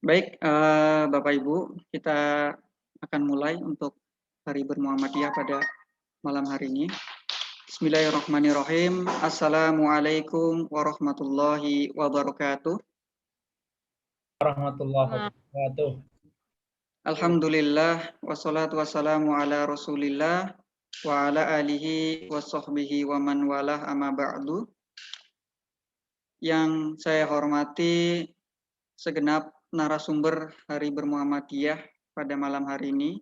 Baik, Bapak Ibu, kita akan mulai untuk hari bermuhammadiyah pada malam hari ini. Bismillahirrahmanirrahim. Assalamualaikum warahmatullahi wabarakatuh. Warahmatullahi wabarakatuh. Alhamdulillah, wassalatu wassalamu ala rasulillah wa ala alihi wa sahbihi wa man walah amma ba'du. Yang saya hormati segenap narasumber hari bermuhammadiyah pada malam hari ini,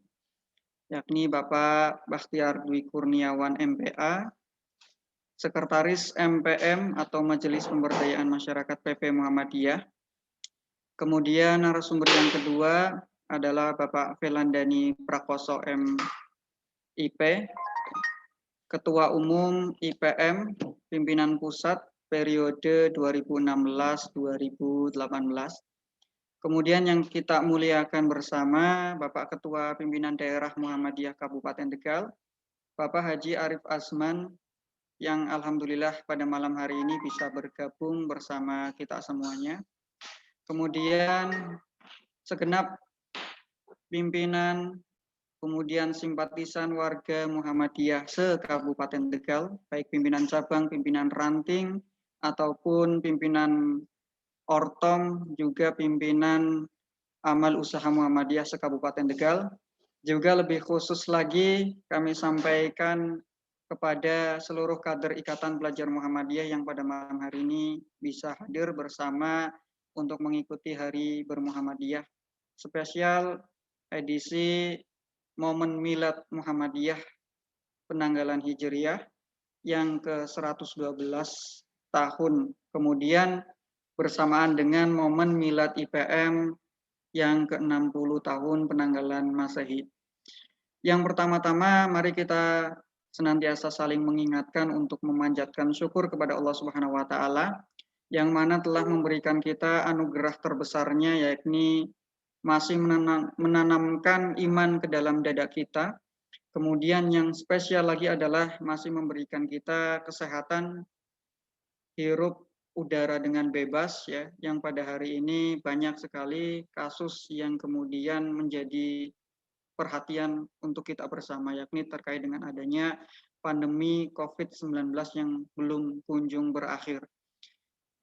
yakni Bapak Bakhtiar Dwi Kurniawan MPA, Sekretaris MPM atau Majelis Pemberdayaan Masyarakat PP Muhammadiyah. Kemudian narasumber yang kedua adalah Bapak Velandani Prakoso MIP, Ketua Umum IPM, Pimpinan Pusat periode 2016-2018. Kemudian yang kita muliakan bersama Bapak Ketua Pimpinan Daerah Muhammadiyah Kabupaten Tegal, Bapak Haji Arif Asman, yang alhamdulillah pada malam hari ini bisa bergabung bersama kita semuanya. Kemudian segenap pimpinan, kemudian simpatisan warga Muhammadiyah se-Kabupaten Tegal, baik pimpinan cabang, pimpinan ranting, ataupun pimpinan Ortom, juga pimpinan Amal Usaha Muhammadiyah se-Kabupaten Tegal. Juga lebih khusus lagi kami sampaikan kepada seluruh kader Ikatan Pelajar Muhammadiyah yang pada malam hari ini bisa hadir bersama untuk mengikuti Hari Bermuhammadiyah spesial edisi Momen Milad Muhammadiyah Penanggalan Hijriyah yang ke-112 tahun. Kemudian bersamaan dengan momen Milad IPM yang ke-60 tahun penanggalan Masehi. Yang pertama-tama mari kita senantiasa saling mengingatkan untuk memanjatkan syukur kepada Allah Subhanahu wa taala yang mana telah memberikan kita anugerah terbesarnya, yakni masih menanamkan iman ke dalam dada kita. Kemudian yang spesial lagi adalah masih memberikan kita kesehatan, hirup udara dengan bebas, ya, yang pada hari ini banyak sekali kasus yang kemudian menjadi perhatian untuk kita bersama, yakni terkait dengan adanya pandemi COVID-19 yang belum kunjung berakhir.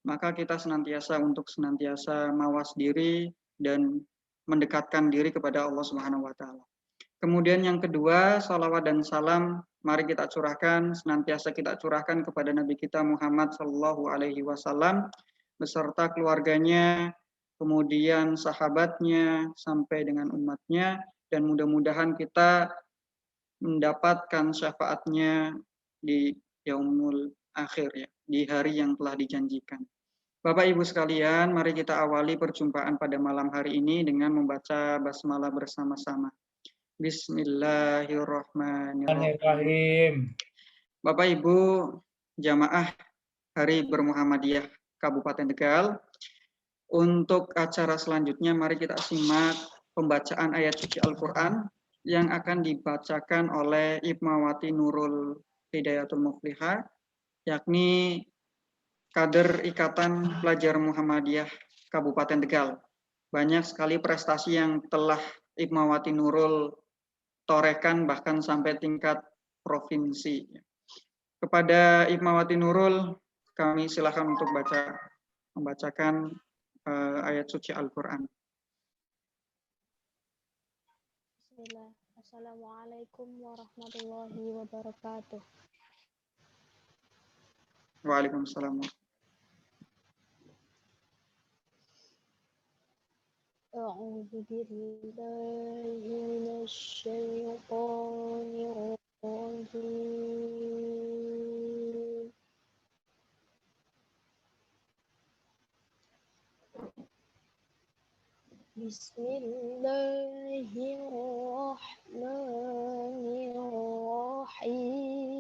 Maka kita senantiasa mawas diri dan mendekatkan diri kepada Allah Subhanahu wa taala. Kemudian yang kedua, salawat dan salam mari kita senantiasa kita curahkan kepada Nabi kita Muhammad Shallallahu Alaihi Wasallam beserta keluarganya, kemudian sahabatnya sampai dengan umatnya, dan mudah-mudahan kita mendapatkan syafaatnya di yaumul akhir, ya, di hari yang telah dijanjikan. Bapak Ibu sekalian, mari kita awali perjumpaan pada malam hari ini dengan membaca basmalah bersama-sama. Bismillahirrahmanirrahim. Bapak Ibu jamaah Hari Bermuhammadiyah Kabupaten Tegal, untuk acara selanjutnya mari kita simak pembacaan ayat suci Al-Quran yang akan dibacakan oleh Ibmawati Nurul Hidayatul Muflihah, yakni kader Ikatan Pelajar Muhammadiyah Kabupaten Tegal. Banyak sekali prestasi yang telah Ibmawati Nurul torekan bahkan sampai tingkat provinsi. Kepada Ibmawati Nurul, kami silakan untuk membacakan ayat suci Al-Quran. Bismillah. Assalamualaikum warahmatullahi wabarakatuh. Waalaikumsalam. A'udzu billahi minasy syaithanir rajim. Bismillahirrahmanirrahim.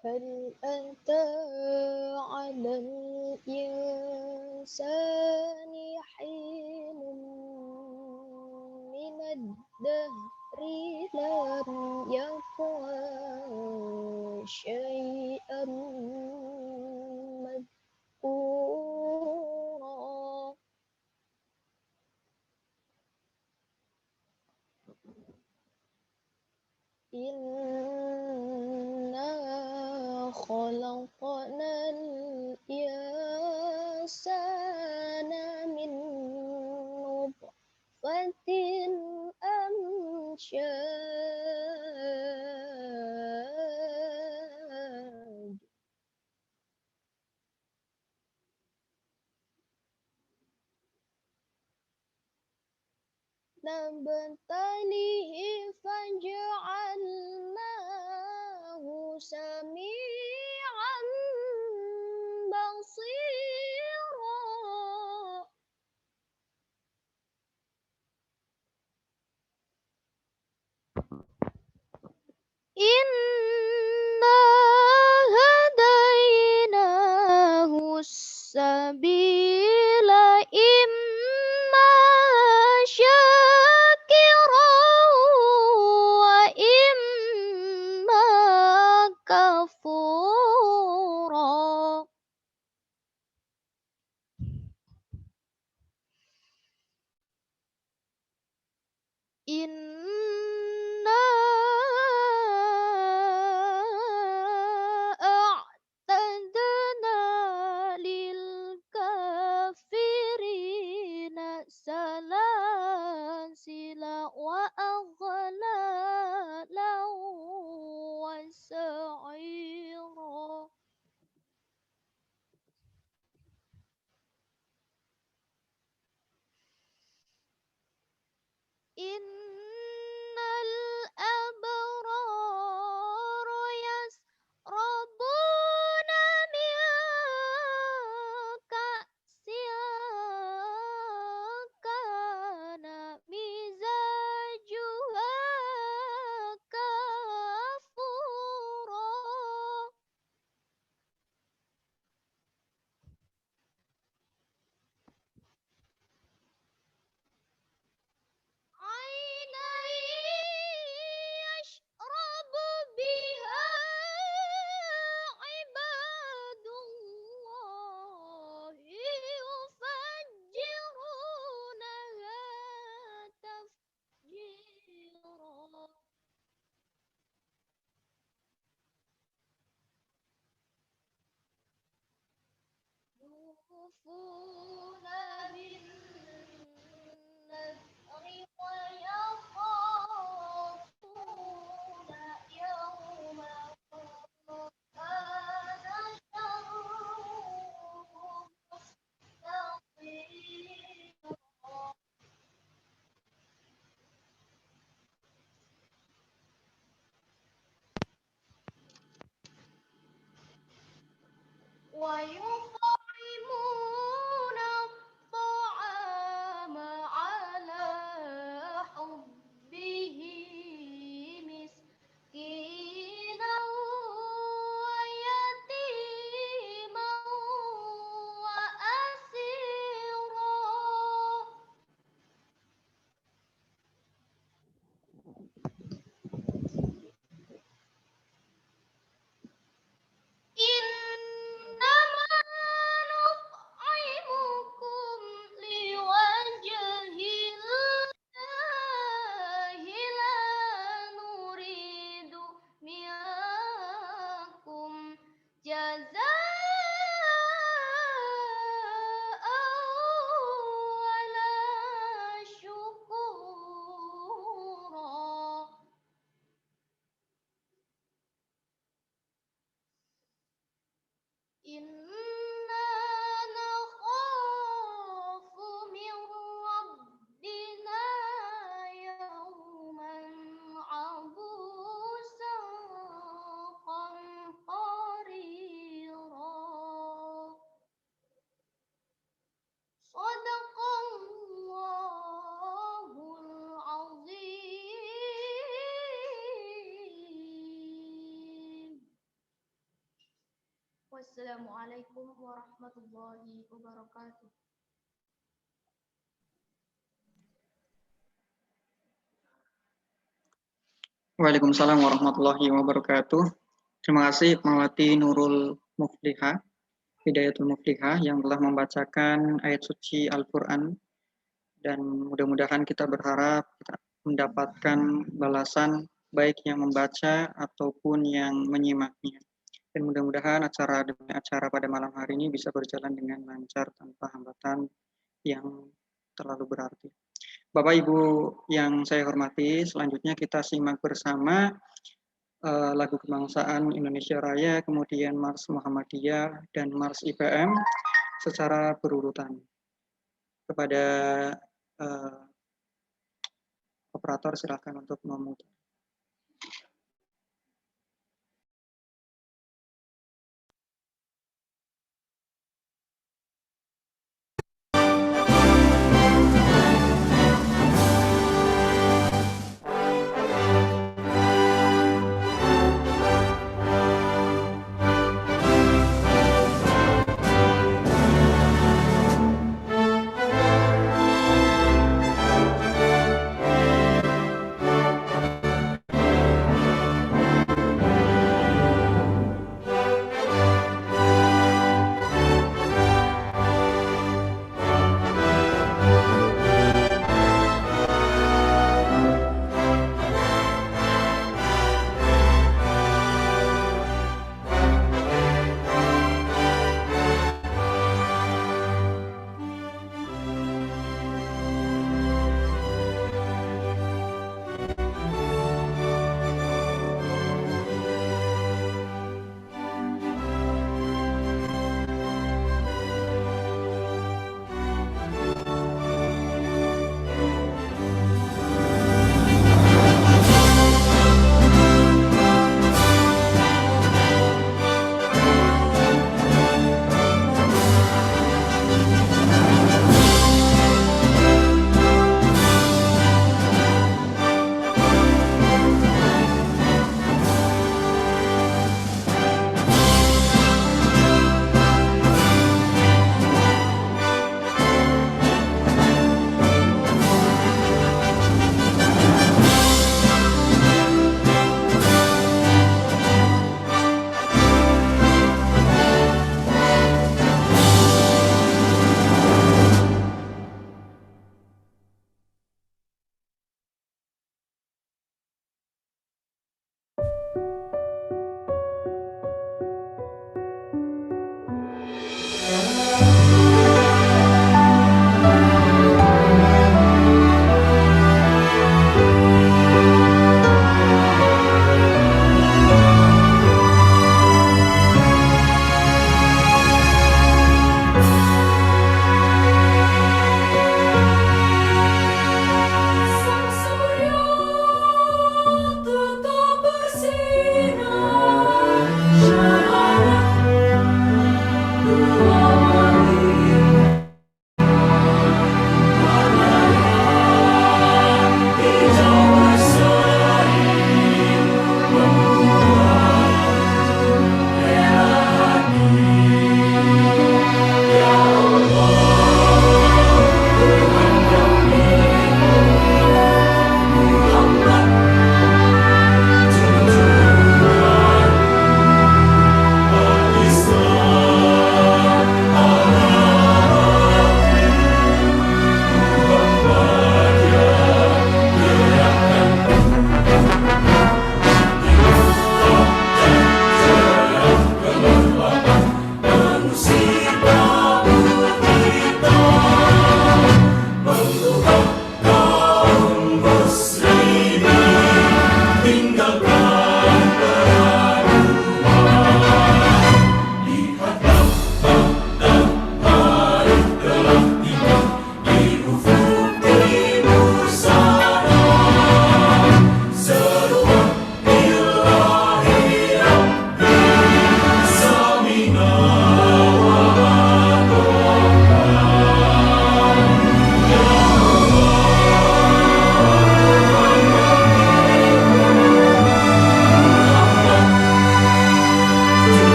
Hal ata 'alal insani hinun minad dahr لم يكن شيئا مذكورا إنا خلقنا الإنسان من نطفة أمشاج نبتليه فجعلناه سميعا بصيرا إنا هديناه السبيل إما شاكرا وإما كفورا Inna a'tadna lil kafirina salasila wa aghlala wa sa'ira. Innal abrara yasrabuna min ka'sin kana mizajuha kafura. عينا يشرب بها عباد الله يفجرونها تفجيرا يوفون بالنذر ويخافون يوما كان شره مستطيرا ويطعمون الطعام على حبه مسكينا ويتيما وأسيرا إنما نطعمكم لوجه الله لا نريد منكم جزاء ولا شكورا Inna nakhafu min rabbina yawman abusan qamtarira. Sadaqallahul azim. Wassalamualaikum warahmatullahi wabarakatuh. Waalaikumsalam warahmatullahi wabarakatuh. Terima kasih Mawati Nurul Mufliha, Hidayatul Mufliha yang telah membacakan ayat suci Al-Quran, dan mudah-mudahan kita berharap kita mendapatkan balasan baik yang membaca ataupun yang menyimaknya. Dan mudah-mudahan acara demi acara pada malam hari ini bisa berjalan dengan lancar tanpa hambatan yang terlalu berarti. Bapak Ibu yang saya hormati, selanjutnya kita simak bersama lagu kebangsaan Indonesia Raya, kemudian Mars Muhammadiyah dan Mars IPM secara berurutan. Kepada operator silakan untuk memutar.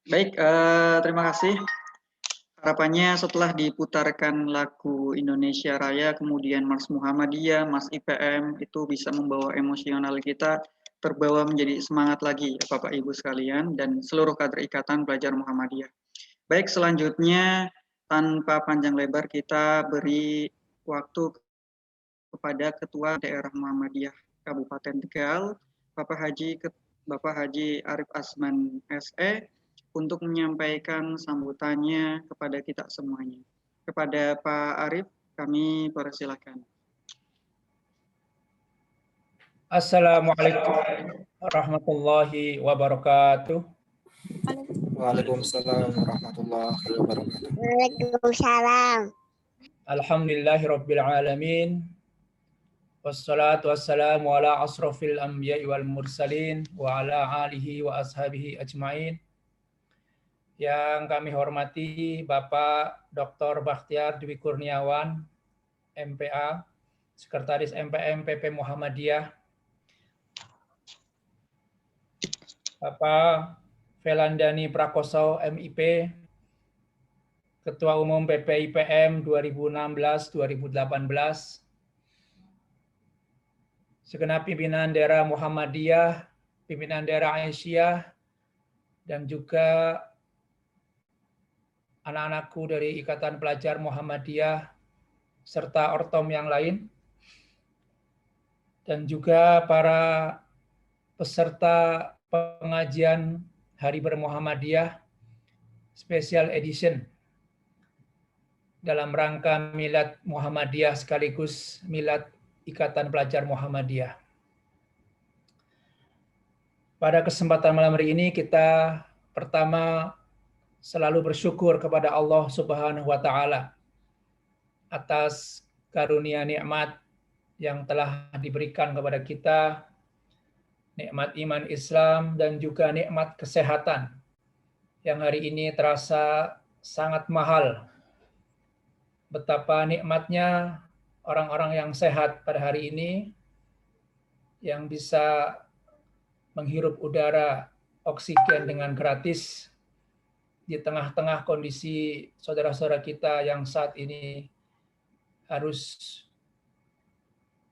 Baik, terima kasih. Harapannya setelah diputarkan lagu Indonesia Raya, kemudian Mars Muhammadiyah, Mas IPM, itu bisa membawa emosional kita terbawa menjadi semangat lagi, Bapak Ibu sekalian, dan seluruh kader Ikatan Pelajar Muhammadiyah. Baik, selanjutnya tanpa panjang lebar kita beri waktu kepada Ketua Daerah Muhammadiyah Kabupaten Tegal, Bapak Haji Arif Asman SE, untuk menyampaikan sambutannya kepada kita semuanya. Kepada Pak Arif, kami persilakan. Assalamualaikum warahmatullahi wabarakatuh. Waalaikumsalam warahmatullahi wabarakatuh. Waalaikumsalam. Alhamdulillahirabbil alamin. Wassalatu wassalamu ala asrofil anbiya'i wal mursalin wa ala alihi wa ashabihi ajmain. Yang kami hormati Bapak Dr. Bakhtiar Dwi Kurniawan, MPA, Sekretaris MPM PP Muhammadiyah. Bapak Felandani Prakoso MIP, Ketua Umum PP IPM 2016-2018, segenap pimpinan daerah Muhammadiyah, pimpinan daerah Aisyah, dan juga anak-anakku dari Ikatan Pelajar Muhammadiyah, serta ortom yang lain, dan juga para peserta pengajian Hari Bermuhammadiyah Special Edition dalam rangka Milad Muhammadiyah sekaligus Milad Ikatan Pelajar Muhammadiyah. Pada kesempatan malam hari ini kita pertama selalu bersyukur kepada Allah Subhanahu wa taala atas karunia nikmat yang telah diberikan kepada kita, nikmat iman Islam dan juga nikmat kesehatan yang hari ini terasa sangat mahal. Betapa nikmatnya orang-orang yang sehat pada hari ini yang bisa menghirup udara oksigen dengan gratis di tengah-tengah kondisi saudara-saudara kita yang saat ini harus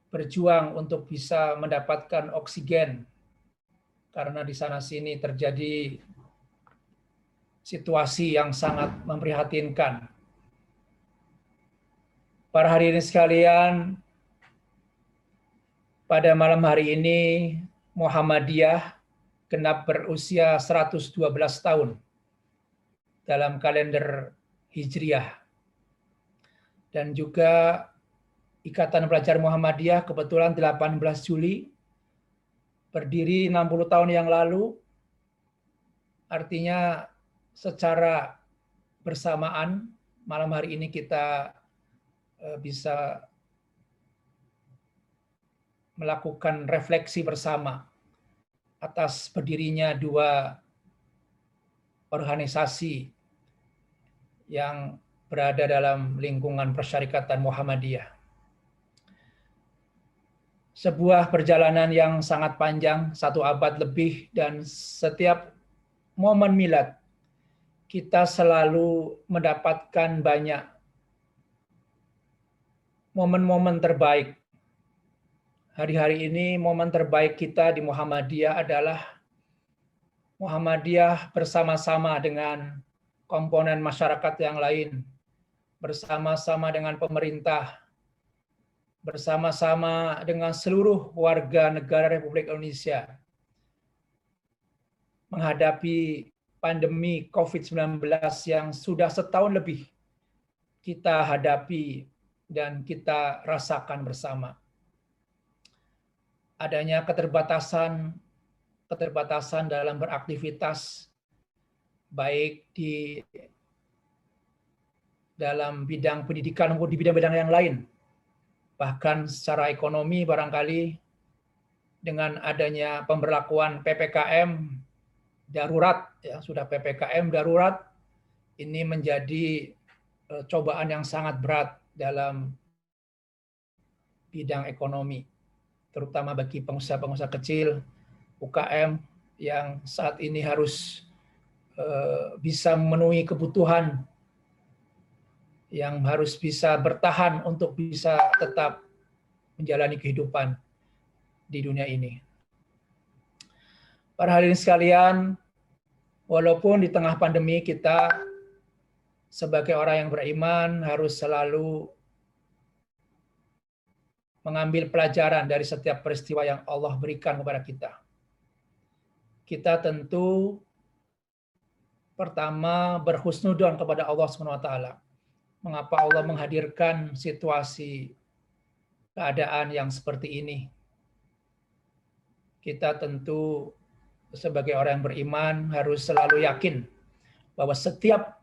berjuang untuk bisa mendapatkan oksigen karena di sana sini terjadi situasi yang sangat memprihatinkan. Para hadirin sekalian, pada malam hari ini Muhammadiyah genap berusia 112 tahun dalam kalender Hijriah. Dan juga Ikatan Pelajar Muhammadiyah kebetulan 18 Juli berdiri 60 tahun yang lalu, artinya secara bersamaan malam hari ini kita bisa melakukan refleksi bersama atas berdirinya dua organisasi yang berada dalam lingkungan Persyarikatan Muhammadiyah. Sebuah perjalanan yang sangat panjang, 1 abad lebih, dan setiap momen milad kita selalu mendapatkan banyak momen-momen terbaik. Hari-hari ini momen terbaik kita di Muhammadiyah adalah Muhammadiyah bersama-sama dengan komponen masyarakat yang lain, bersama-sama dengan pemerintah, bersama-sama dengan seluruh warga negara Republik Indonesia menghadapi pandemi COVID-19 yang sudah setahun lebih kita hadapi dan kita rasakan bersama. Adanya keterbatasan dalam beraktivitas, baik di dalam bidang pendidikan maupun di bidang-bidang yang lain. Bahkan secara ekonomi barangkali dengan adanya pemberlakuan PPKM darurat, ya sudah PPKM darurat, ini menjadi cobaan yang sangat berat dalam bidang ekonomi, terutama bagi pengusaha-pengusaha kecil, UKM yang saat ini harus bisa memenuhi kebutuhan, yang harus bisa bertahan untuk bisa tetap menjalani kehidupan di dunia ini. Para hadirin sekalian, walaupun di tengah pandemi kita sebagai orang yang beriman harus selalu mengambil pelajaran dari setiap peristiwa yang Allah berikan kepada kita. Kita tentu pertama berhusnudon kepada Allah SWT. Mengapa Allah menghadirkan situasi keadaan yang seperti ini? Kita tentu sebagai orang yang beriman harus selalu yakin bahwa setiap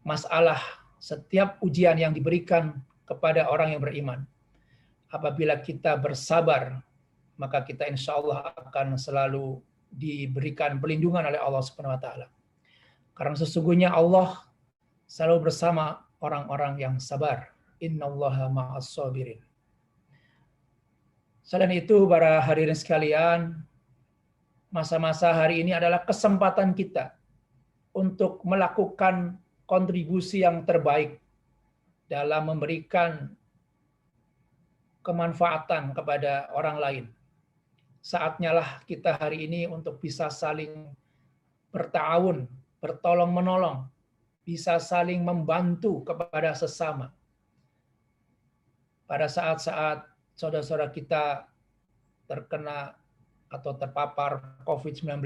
masalah, setiap ujian yang diberikan kepada orang yang beriman, apabila kita bersabar, maka kita insya Allah akan selalu diberikan perlindungan oleh Allah Subhanahu wa Ta'ala. Karena sesungguhnya Allah selalu bersama orang-orang yang sabar. Innallaha ma'as sabirin. Selain itu, para hadirin sekalian, masa-masa hari ini adalah kesempatan kita untuk melakukan kontribusi yang terbaik dalam memberikan kemanfaatan kepada orang lain. Saatnya lah kita hari ini untuk bisa saling bertawun, bertolong-menolong, bisa saling membantu kepada sesama. Pada saat-saat saudara-saudara kita terkena atau terpapar COVID-19,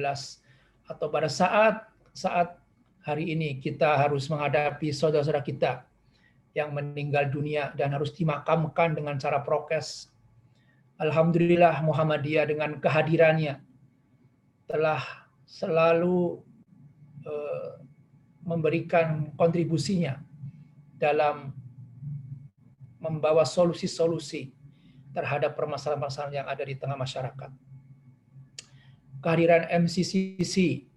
atau pada saat hari ini kita harus menghadapi saudara-saudara kita yang meninggal dunia dan harus dimakamkan dengan cara prokes. Alhamdulillah Muhammadiyah dengan kehadirannya telah selalu memberikan kontribusinya dalam membawa solusi-solusi terhadap permasalahan-permasalahan yang ada di tengah masyarakat. Kehadiran MCCC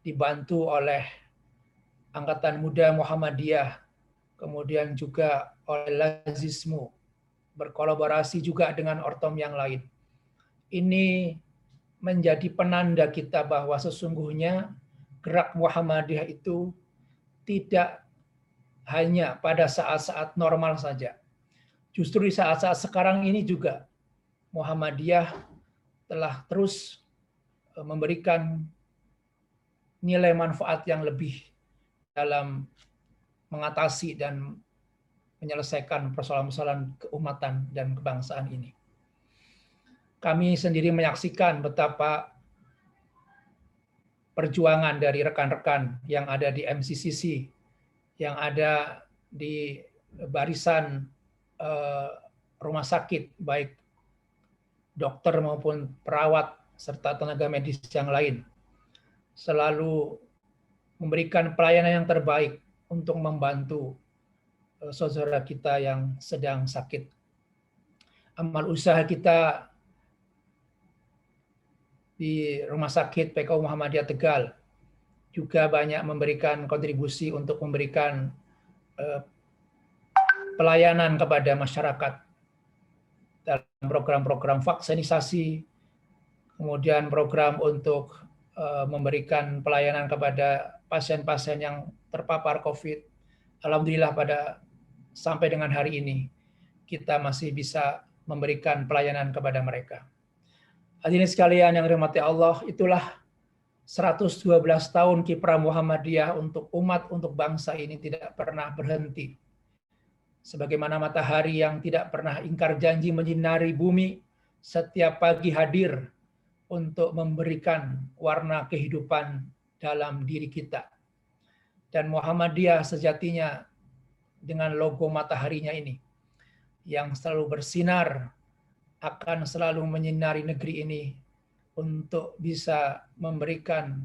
dibantu oleh Angkatan Muda Muhammadiyah, kemudian juga oleh Lazismu, berkolaborasi juga dengan ortom yang lain. Ini menjadi penanda kita bahwa sesungguhnya gerak Muhammadiyah itu tidak hanya pada saat-saat normal saja. Justru di saat-saat sekarang ini juga Muhammadiyah telah terus memberikan nilai manfaat yang lebih dalam mengatasi dan menyelesaikan persoalan-persoalan keumatan dan kebangsaan ini. Kami sendiri menyaksikan betapa perjuangan dari rekan-rekan yang ada di MCCC, yang ada di barisan rumah sakit, baik dokter maupun perawat, serta tenaga medis yang lain, selalu memberikan pelayanan yang terbaik untuk membantu saudara kita yang sedang sakit. Amal usaha kita di Rumah Sakit PKU Muhammadiyah Tegal juga banyak memberikan kontribusi untuk memberikan pelayanan kepada masyarakat dalam program-program vaksinasi, kemudian program untuk memberikan pelayanan kepada pasien-pasien yang terpapar COVID. Alhamdulillah sampai dengan hari ini kita masih bisa memberikan pelayanan kepada mereka. Hadirin sekalian yang dirahmati Allah, itulah 112 tahun kiprah Muhammadiyah untuk umat, untuk bangsa ini tidak pernah berhenti. Sebagaimana matahari yang tidak pernah ingkar janji menyinari bumi, setiap pagi hadir untuk memberikan warna kehidupan dalam diri kita. Dan Muhammadiyah sejatinya dengan logo mataharinya ini, yang selalu bersinar, akan selalu menyinari negeri ini untuk bisa memberikan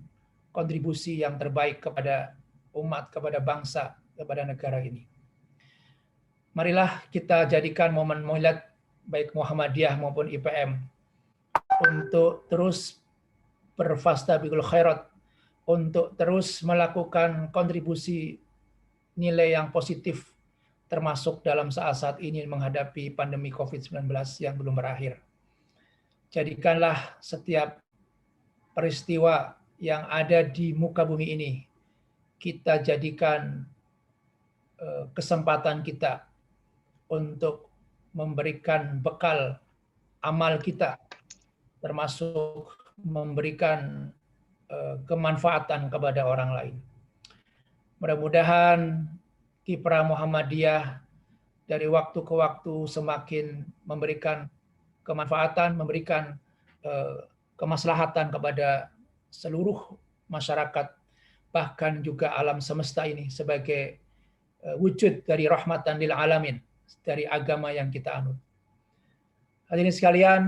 kontribusi yang terbaik kepada umat, kepada bangsa, kepada negara ini. Marilah kita jadikan momen Maulid baik Muhammadiyah maupun IPM untuk terus berfastabiqul khairat, untuk terus melakukan kontribusi nilai yang positif, termasuk dalam saat-saat ini menghadapi pandemi COVID-19 yang belum berakhir. Jadikanlah setiap peristiwa yang ada di muka bumi ini kita jadikan kesempatan kita untuk memberikan bekal amal kita, termasuk memberikan kemanfaatan kepada orang lain. Mudah-mudahan kiprah Muhammadiyah dari waktu ke waktu semakin memberikan kemanfaatan, memberikan kemaslahatan kepada seluruh masyarakat, bahkan juga alam semesta ini sebagai wujud dari rahmatan lil alamin, dari agama yang kita anut. Hadirin sekalian,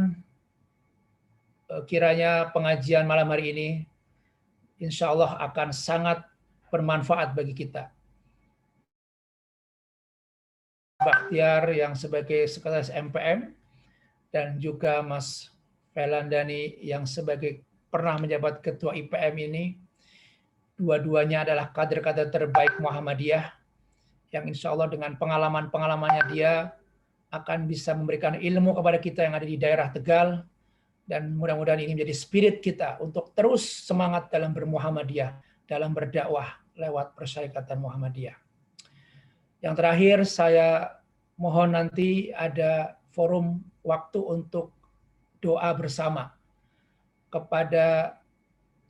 kiranya pengajian malam hari ini insya Allah akan sangat bermanfaat bagi kita. Bakhtiar yang sebagai sekretaris MPM dan juga Mas Felandani yang sebagai pernah menjabat ketua IPM ini, dua-duanya adalah kader-kader terbaik Muhammadiyah yang insya Allah dengan pengalaman-pengalamannya dia akan bisa memberikan ilmu kepada kita yang ada di daerah Tegal, dan mudah-mudahan ini menjadi spirit kita untuk terus semangat dalam bermuhammadiyah, dalam berdakwah lewat persyarikatan Muhammadiyah. Yang terakhir, saya mohon nanti ada forum waktu untuk doa bersama kepada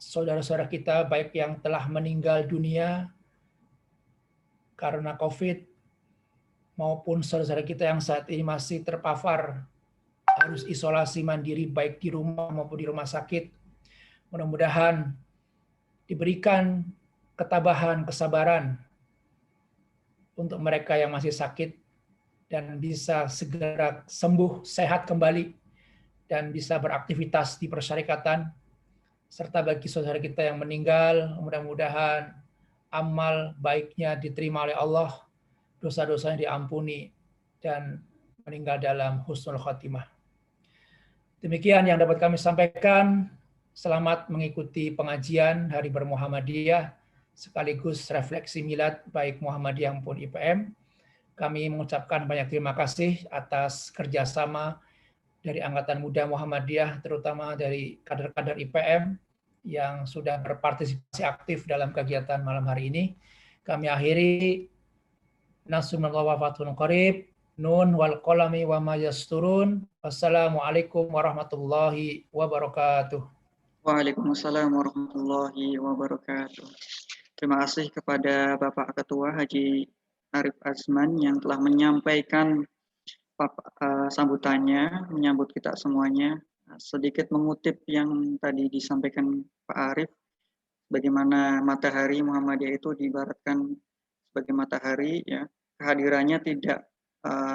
saudara-saudara kita, baik yang telah meninggal dunia karena COVID, maupun saudara-saudara kita yang saat ini masih terpapar, harus isolasi mandiri baik di rumah maupun di rumah sakit. Mudah-mudahan diberikan ketabahan, kesabaran untuk mereka yang masih sakit dan bisa segera sembuh, sehat kembali, dan bisa beraktivitas di persyarikatan. Serta bagi saudara kita yang meninggal, mudah-mudahan amal baiknya diterima oleh Allah, dosa-dosanya diampuni, dan meninggal dalam husnul khotimah. Demikian yang dapat kami sampaikan. Selamat mengikuti pengajian Hari Bermuhammadiyah sekaligus refleksi milad baik Muhammadiyah maupun IPM. Kami mengucapkan banyak terima kasih atas kerjasama dari Angkatan Muda Muhammadiyah, terutama dari kader-kader IPM yang sudah berpartisipasi aktif dalam kegiatan malam hari ini. Kami akhiri, Nasrullah wa fathun qarib, nun wal qalami wa ma yasturun. Wassalamualaikum warahmatullahi wabarakatuh. Waalaikumsalam warahmatullahi wabarakatuh. Terima kasih kepada Bapak Ketua Haji Arif Azman yang telah menyampaikan sambutannya, menyambut kita semuanya. Sedikit mengutip yang tadi disampaikan Pak Arif, bagaimana matahari Muhammadiyah itu diibaratkan sebagai matahari, ya, kehadirannya tidak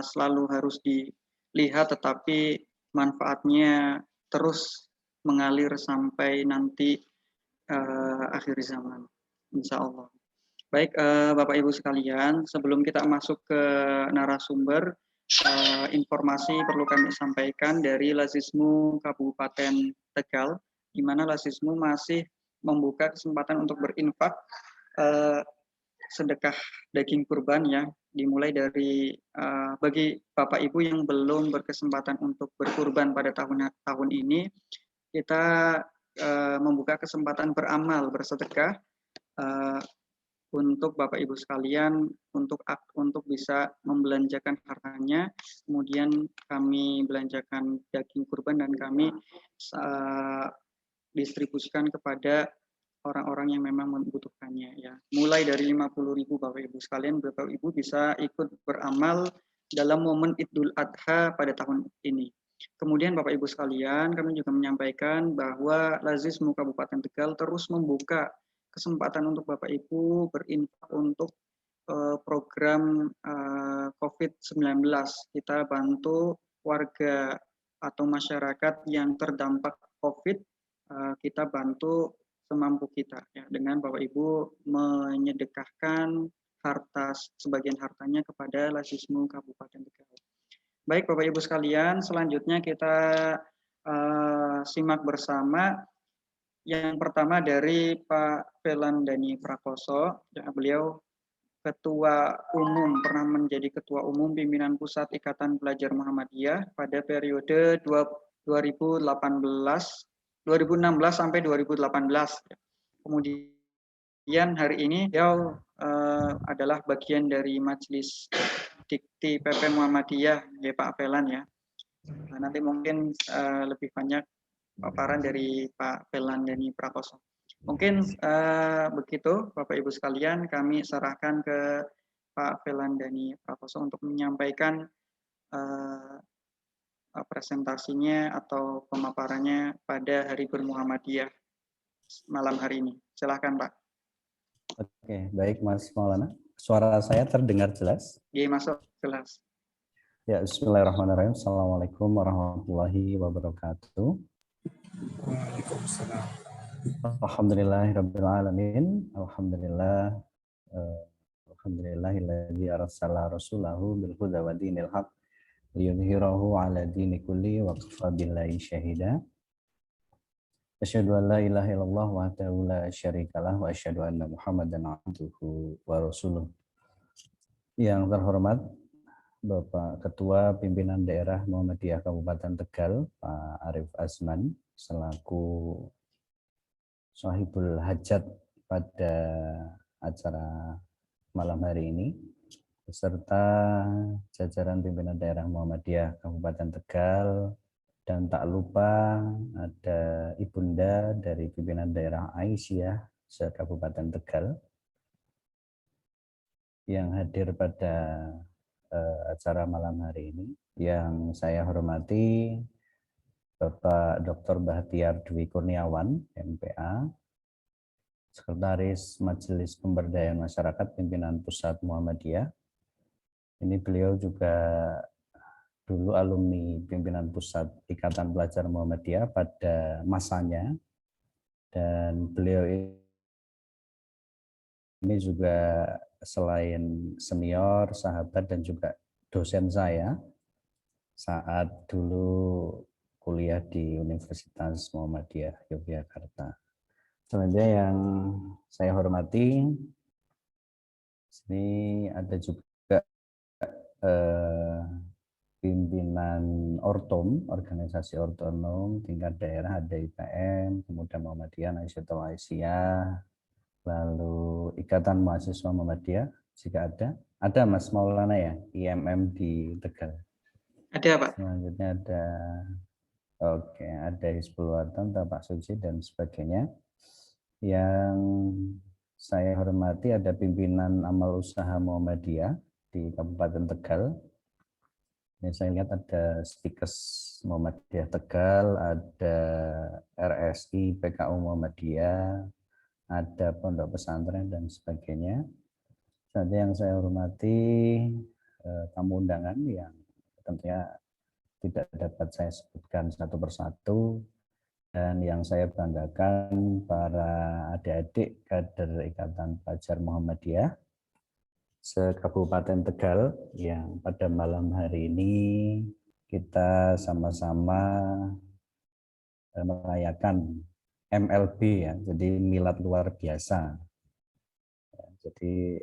selalu harus dilihat, tetapi manfaatnya terus mengalir sampai nanti akhir zaman, insya Allah. Baik, Bapak Ibu sekalian, sebelum kita masuk ke narasumber, informasi perlu kami sampaikan dari Lazismu Kabupaten Tegal, di mana Lazismu masih membuka kesempatan untuk berinfak sedekah daging kurban, ya, dimulai dari bagi Bapak Ibu yang belum berkesempatan untuk berkurban pada tahun ini, kita membuka kesempatan beramal bersedekah untuk Bapak Ibu sekalian untuk bisa membelanjakan hartanya, kemudian kami belanjakan daging kurban dan kami distribusikan kepada orang-orang yang memang membutuhkannya, ya. Mulai dari 50.000 Bapak Ibu sekalian, Bapak Ibu bisa ikut beramal dalam momen Idul Adha pada tahun ini. Kemudian Bapak Ibu sekalian, kami juga menyampaikan bahwa Lazismu Kabupaten Tegal terus membuka kesempatan untuk Bapak Ibu berinfak untuk program COVID-19. Kita bantu warga atau masyarakat yang terdampak COVID, kita bantu semampu kita, ya, dengan Bapak Ibu menyedekahkan sebagian hartanya kepada Lazismu Kabupaten Tegal. Baik Bapak Ibu sekalian, selanjutnya kita simak bersama. Yang pertama dari Pak Felandani Prakoso, ya, beliau Ketua Umum, pernah menjadi Ketua Umum Pimpinan Pusat Ikatan Pelajar Muhammadiyah pada periode 2016 sampai 2018. Kemudian hari ini beliau adalah bagian dari Majelis Dikti PP Muhammadiyah, ya Pak Velan ya. Nah, nanti mungkin lebih banyak paparan dari Pak Velan Deni Prakoso. Mungkin begitu Bapak Ibu sekalian, kami serahkan ke Pak Velan Deni Prakoso untuk menyampaikan presentasinya atau pemaparannya pada Hari Bermuhammadiyah malam hari ini. Silakan Pak. Oke, baik Mas Maulana. Suara saya terdengar jelas? Iya, masuk jelas. Ya, bismillahirrahmanirrahim. Assalamualaikum warahmatullahi wabarakatuh. Waalaikumsalam. Alhamdulillahirabbil alamin. Alhamdulillahilladzi arsala rasulahu bil huda wa dinil haq liyudhhirahu 'ala dini kulli wa kafa billahi syahida. Asyhadu an la ilaha illallah wahdahu la syarikalah wa asyhadu anna Muhammadan abduhu wa rasuluh. Yang terhormat Bapak Ketua Pimpinan Daerah Muhammadiyah Kabupaten Tegal, Pak Arif Asman, selaku Shahibul Hajat pada acara malam hari ini, beserta jajaran Pimpinan Daerah Muhammadiyah Kabupaten Tegal, dan tak lupa ada Ibunda dari Pimpinan Daerah Aisyah se-Kabupaten Tegal yang hadir pada acara malam hari ini. Yang saya hormati Bapak Dr. Bahtiar Dwi Kurniawan, MPA, Sekretaris Majelis Pemberdayaan Masyarakat Pimpinan Pusat Muhammadiyah. Ini beliau juga dulu alumni pimpinan Pusat Ikatan Pelajar Muhammadiyah pada masanya, dan beliau ini juga selain senior, sahabat, dan juga dosen saya saat dulu kuliah di Universitas Muhammadiyah Yogyakarta. Selanjutnya yang saya hormati, sini ada juga pimpinan Ortom, organisasi ortonom tingkat daerah, ada IPM, kemudian Muhammadiyah, Nahdlatul Aisyah, lalu Ikatan Mahasiswa Muhammadiyah jika ada Mas Maulana ya, IMM di Tegal. Ada Pak. Selanjutnya ada Hizbul Watan, Pak Suci, dan sebagainya. Yang saya hormati ada pimpinan Amal Usaha Muhammadiyah di Kabupaten Tegal. Ini saya lihat ada Stikes Muhammadiyah Tegal, ada RSI PKU Muhammadiyah, ada pondok pesantren, dan sebagainya. Jadi yang saya hormati tamu undangan yang tentunya tidak dapat saya sebutkan satu persatu, dan yang saya banggakan para adik-adik kader Ikatan Pelajar Muhammadiyah se-Kabupaten Tegal yang pada malam hari ini kita sama-sama merayakan MLB ya, jadi milad luar biasa. Jadi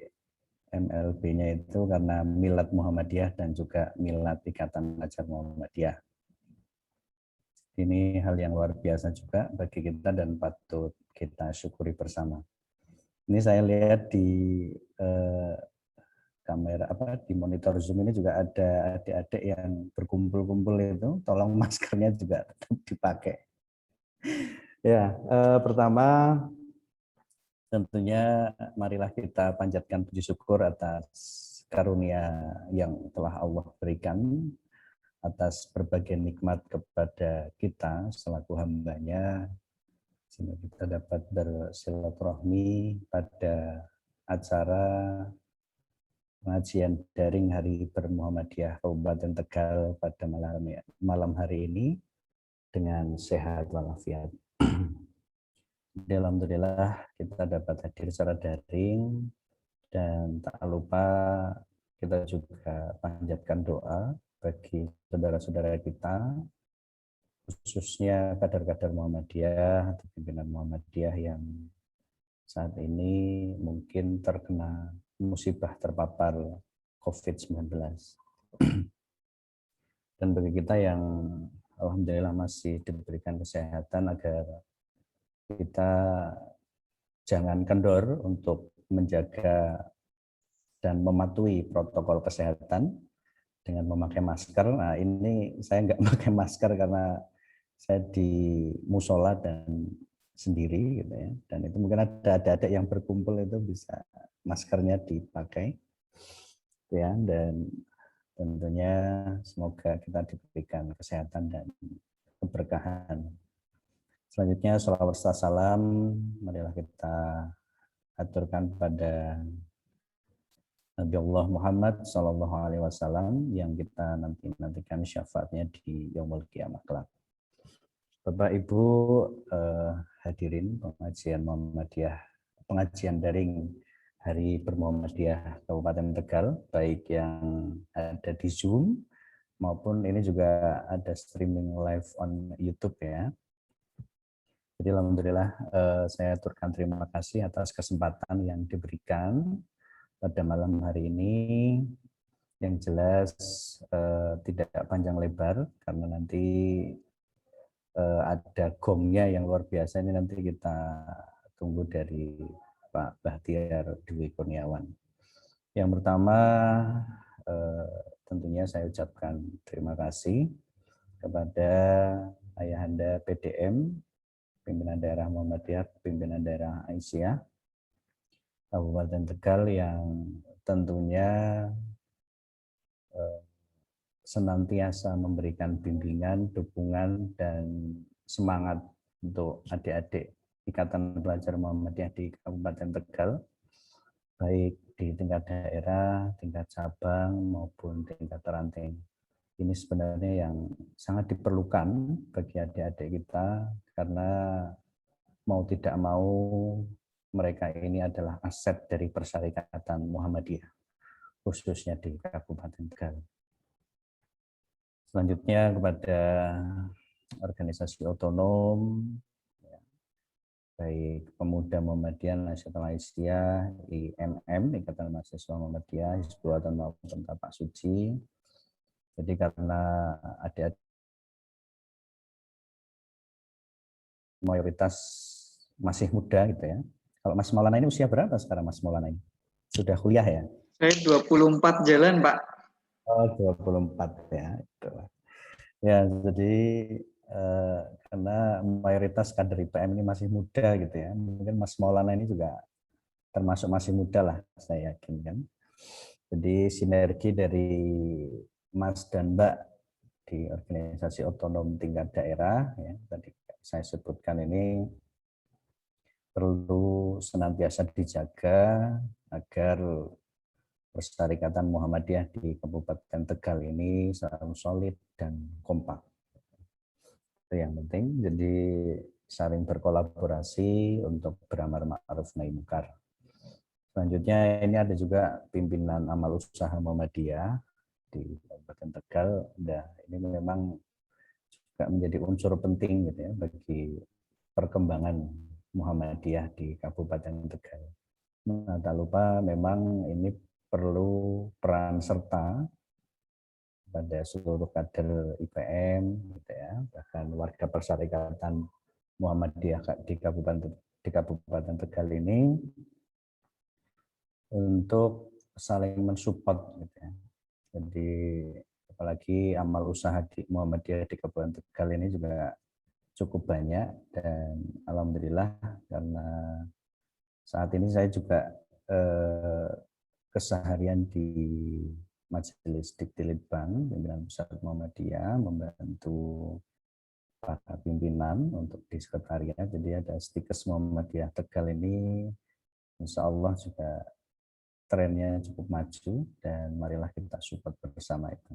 MLB-nya itu karena milad Muhammadiyah dan juga milad Ikatan Pelajar Muhammadiyah. Ini hal yang luar biasa juga bagi kita dan patut kita syukuri bersama. Ini saya lihat di kamera di monitor Zoom ini juga ada adik-adik yang berkumpul-kumpul itu, tolong maskernya juga tetap dipakai. Ya, pertama tentunya marilah kita panjatkan puji syukur atas karunia yang telah Allah berikan, atas berbagai nikmat kepada kita selaku hambanya, sehingga kita dapat bersilaturahmi pada acara pengajian daring Hari Bermuhammadiyah Kabupaten Tegal pada malam hari ini dengan sehat walafiat. Alhamdulillah kita dapat hadir secara daring, dan tak lupa kita juga panjatkan doa bagi saudara-saudara kita, khususnya kader-kader Muhammadiyah atau pimpinan Muhammadiyah yang saat ini mungkin terkena musibah terpapar COVID-19. Dan bagi kita yang alhamdulillah masih diberikan kesehatan, agar kita jangan kendor untuk menjaga dan mematuhi protokol kesehatan dengan memakai masker. Nah, ini saya nggak pakai masker karena saya di musola dan sendiri gitu ya. Dan itu mungkin ada adik-adik yang berkumpul itu bisa maskernya dipakai ya, dan tentunya semoga kita diberikan kesehatan dan keberkahan. Selanjutnya sholawat serta salam marilah kita aturkan pada Nabi Allah Muhammad Sallallahu Alaihi Wasallam yang kita nantikan syafaatnya di Yaumul Qiyamah kelak. Bapak Ibu hadirin pengajian Muhammadiyah, pengajian daring Hari Bermuhammadiyah Kabupaten Tegal, baik yang ada di Zoom maupun ini juga ada streaming live on YouTube ya. Jadi alhamdulillah saya aturkan terima kasih atas kesempatan yang diberikan pada malam hari ini. Yang jelas tidak panjang lebar karena nanti ada gongnya yang luar biasa, ini nanti kita tunggu dari Pak Bahtiar Dwi Kurniawan. Yang pertama tentunya saya ucapkan terima kasih kepada Ayahanda PDM, Pimpinan Daerah Muhammadiyah, Pimpinan Daerah Aisyah, Kabupaten Tegal yang tentunya senantiasa memberikan bimbingan, dukungan, dan semangat untuk adik-adik Ikatan Pelajar Muhammadiyah di Kabupaten Tegal, baik di tingkat daerah, tingkat cabang, maupun tingkat ranting. Ini sebenarnya yang sangat diperlukan bagi adik-adik kita, karena mau tidak mau mereka ini adalah aset dari Persyarikatan Muhammadiyah, khususnya di Kabupaten Tegal. Selanjutnya kepada organisasi otonom, baik Pemuda Muhammadiyah Nasional Aisyah, IMM, Ikatan Mahasiswa Muhammadiyah, Hizbut maupun Tapak Suci. Jadi karena ada mayoritas masih muda gitu ya. Kalau Mas Maulana ini usia berapa sekarang Mas Maulana ini? Sudah kuliah ya? Saya 24 jalan, Pak. Oh, 24 ya. Itulah. Ya, jadi karena mayoritas kader IPM ini masih muda gitu ya. Mungkin Mas Maulana ini juga termasuk masih muda lah, saya yakin kan. Jadi sinergi dari Mas dan Mbak di organisasi otonom tingkat daerah, ya, tadi saya sebutkan ini perlu senantiasa dijaga agar Persyarikatan Muhammadiyah di Kabupaten Tegal ini selalu solid dan kompak. Itu yang penting, jadi saling berkolaborasi untuk beramar ma'ruf nahi munkar. Selanjutnya ini ada juga pimpinan amal usaha Muhammadiyah di Kabupaten Tegal. Nah, ini memang juga menjadi unsur penting gitu ya bagi perkembangan Muhammadiyah di Kabupaten Tegal. Nah, tak lupa memang ini perlu peran serta pada seluruh kader IPM, gitu ya, bahkan warga Persyarikatan Muhammadiyah di Kabupaten Tegal ini untuk saling mensupport, gitu ya. Jadi apalagi amal usaha di Muhammadiyah di Kabupaten Tegal ini juga cukup banyak, dan alhamdulillah karena saat ini saya juga keseharian di Majelis Diktilitbang Pimpinan Pusat Muhammadiyah, membantu para pimpinan untuk di sekretariat. Jadi ada Stikes Muhammadiyah Tegal ini insya Allah juga trennya cukup maju, dan marilah kita support bersama itu.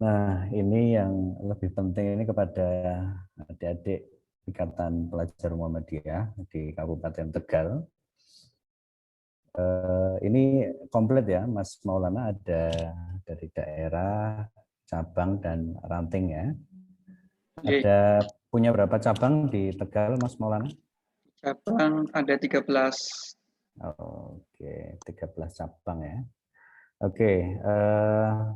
Nah, ini yang lebih penting ini kepada adik-adik Ikatan Pelajar Muhammadiyah di Kabupaten Tegal. Ini komplit ya, Mas Maulana, ada dari daerah, cabang, dan ranting ya. Ada punya berapa cabang di Tegal, Mas Maulana? Cabang ada 13. Oke, 13 cabang ya. Oke,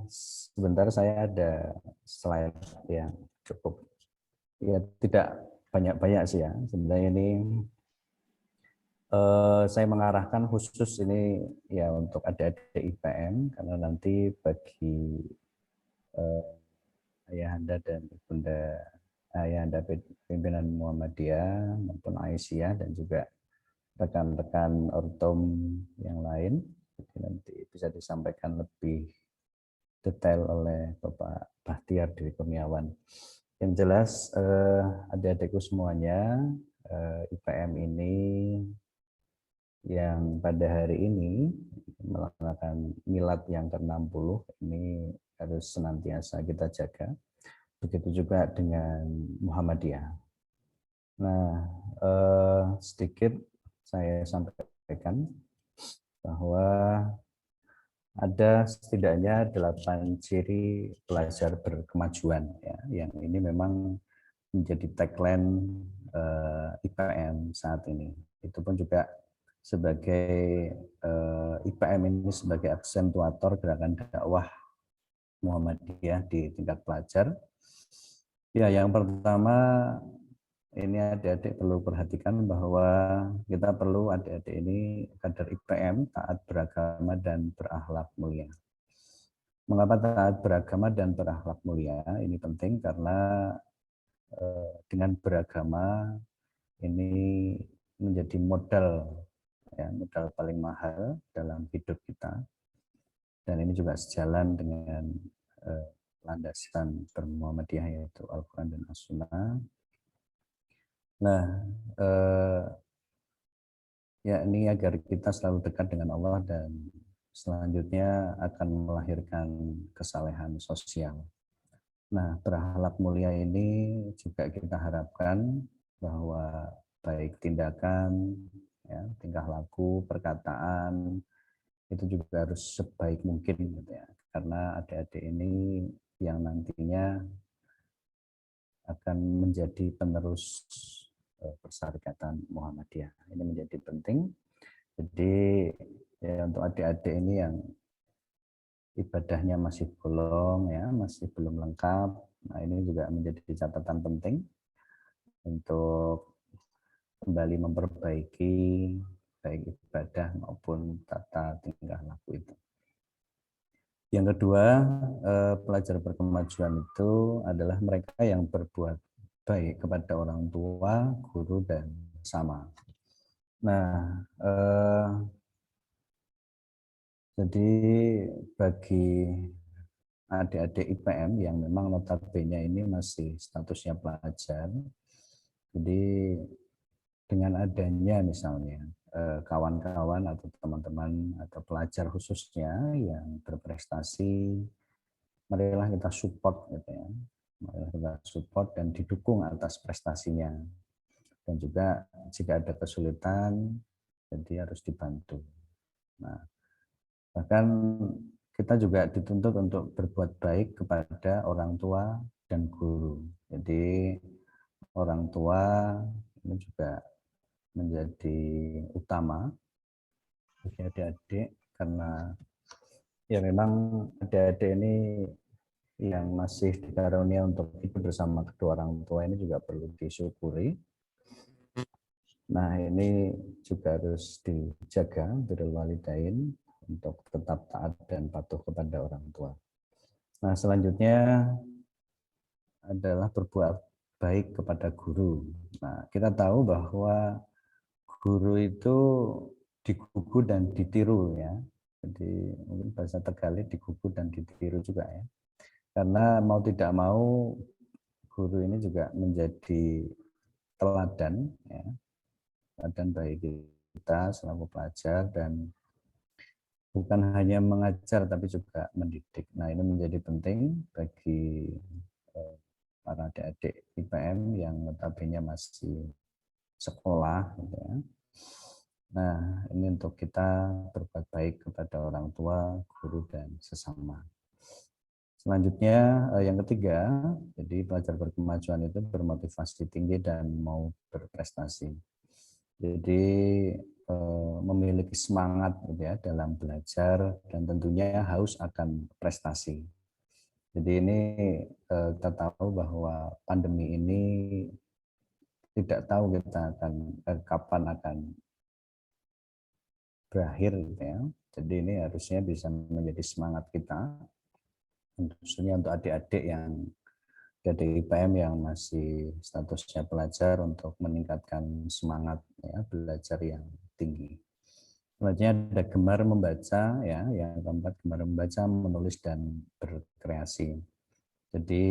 sebentar saya ada slide yang cukup, ya tidak banyak-banyak sih ya. Sebenarnya ini Saya mengarahkan khusus ini ya untuk adik-adik IPM karena nanti bagi ayahanda dan ibunda ayahanda pimpinan Muhammadiyah maupun Aisyah dan juga rekan-rekan ortom yang lain, jadi nanti bisa disampaikan lebih detail oleh Bapak Bahtiar Dwi Kurniawan. Yang jelas adik-adikku semuanya, IPM ini yang pada hari ini melaksanakan milad yang ke-60 ini harus senantiasa kita jaga. Begitu juga dengan Muhammadiyah. Nah, sedikit saya sampaikan bahwa ada setidaknya 8 ciri pelajar berkemajuan ya, yang ini memang menjadi tagline IPM saat ini. Itu pun juga sebagai IPM ini sebagai aksentuator gerakan dakwah Muhammadiyah di tingkat pelajar. Ya, yang pertama ini adik-adik perlu perhatikan bahwa kita perlu adik-adik ini kader IPM taat beragama dan berakhlak mulia. Mengapa taat beragama dan berakhlak mulia? Ini penting karena dengan beragama ini menjadi modal ya, modal paling mahal dalam hidup kita. Dan ini juga sejalan dengan landasan bermuhammadiyah yaitu Al-Quran dan As-Sunnah. Nah, ya ini agar kita selalu dekat dengan Allah dan selanjutnya akan melahirkan kesalehan sosial. Nah, berakhlak mulia ini juga kita harapkan bahwa baik tindakan, ya, tingkah laku, perkataan itu juga harus sebaik mungkin, gitu ya. Karena adik-adik ini yang nantinya akan menjadi penerus persyarikatan Muhammadiyah. Ini menjadi penting. Jadi ya, untuk adik-adik ini yang ibadahnya masih bolong ya, masih belum lengkap. Nah, ini juga menjadi catatan penting untuk kembali memperbaiki baik ibadah maupun tata tingkah laku itu. Yang kedua, pelajar berkemajuan itu adalah mereka yang berbuat baik kepada orang tua, guru, dan sesama. Nah, jadi bagi adik-adik IPM yang memang notabene ini masih statusnya pelajar, jadi dengan adanya misalnya kawan-kawan atau teman-teman atau pelajar khususnya yang berprestasi, marilah kita support gitu ya, marilah kita support dan didukung atas prestasinya. Dan juga jika ada kesulitan, jadi harus dibantu. Nah, bahkan kita juga dituntut untuk berbuat baik kepada orang tua dan guru. Jadi orang tua ini juga menjadi utama bagi adik-adik karena ya memang adik-adik ini yang masih dikarunia untuk hidup bersama kedua orang tua ini juga perlu disyukuri. Nah, ini juga harus dijaga birrul walidain untuk tetap taat dan patuh kepada orang tua. Nah, selanjutnya adalah berbuat baik kepada guru. Nah, kita tahu bahwa guru itu digugu dan ditiru ya. Jadi mungkin bahasa Tegalnya digugu dan ditiru juga ya. Karena mau tidak mau guru ini juga menjadi teladan ya. Teladan bagi kita selaku pelajar dan bukan hanya mengajar tapi juga mendidik. Nah, ini menjadi penting bagi para adik-adik IPM yang notabene masih sekolah gitu ya. Nah, ini untuk kita berbuat baik kepada orang tua, guru, dan sesama. Selanjutnya, yang ketiga, jadi pelajar berkemajuan itu bermotivasi tinggi dan mau berprestasi. Jadi memiliki semangat gitu ya dalam belajar dan tentunya haus akan prestasi. Jadi ini kita tahu bahwa pandemi ini tidak tahu kita akan kapan akan berakhir gitu ya. Jadi ini harusnya bisa menjadi semangat kita, khususnya untuk adik-adik yang dari IPM yang masih statusnya pelajar untuk meningkatkan semangat ya, belajar yang tinggi. Selanjutnya ada gemar membaca ya, yang keempat gemar membaca, menulis dan berkreasi. Jadi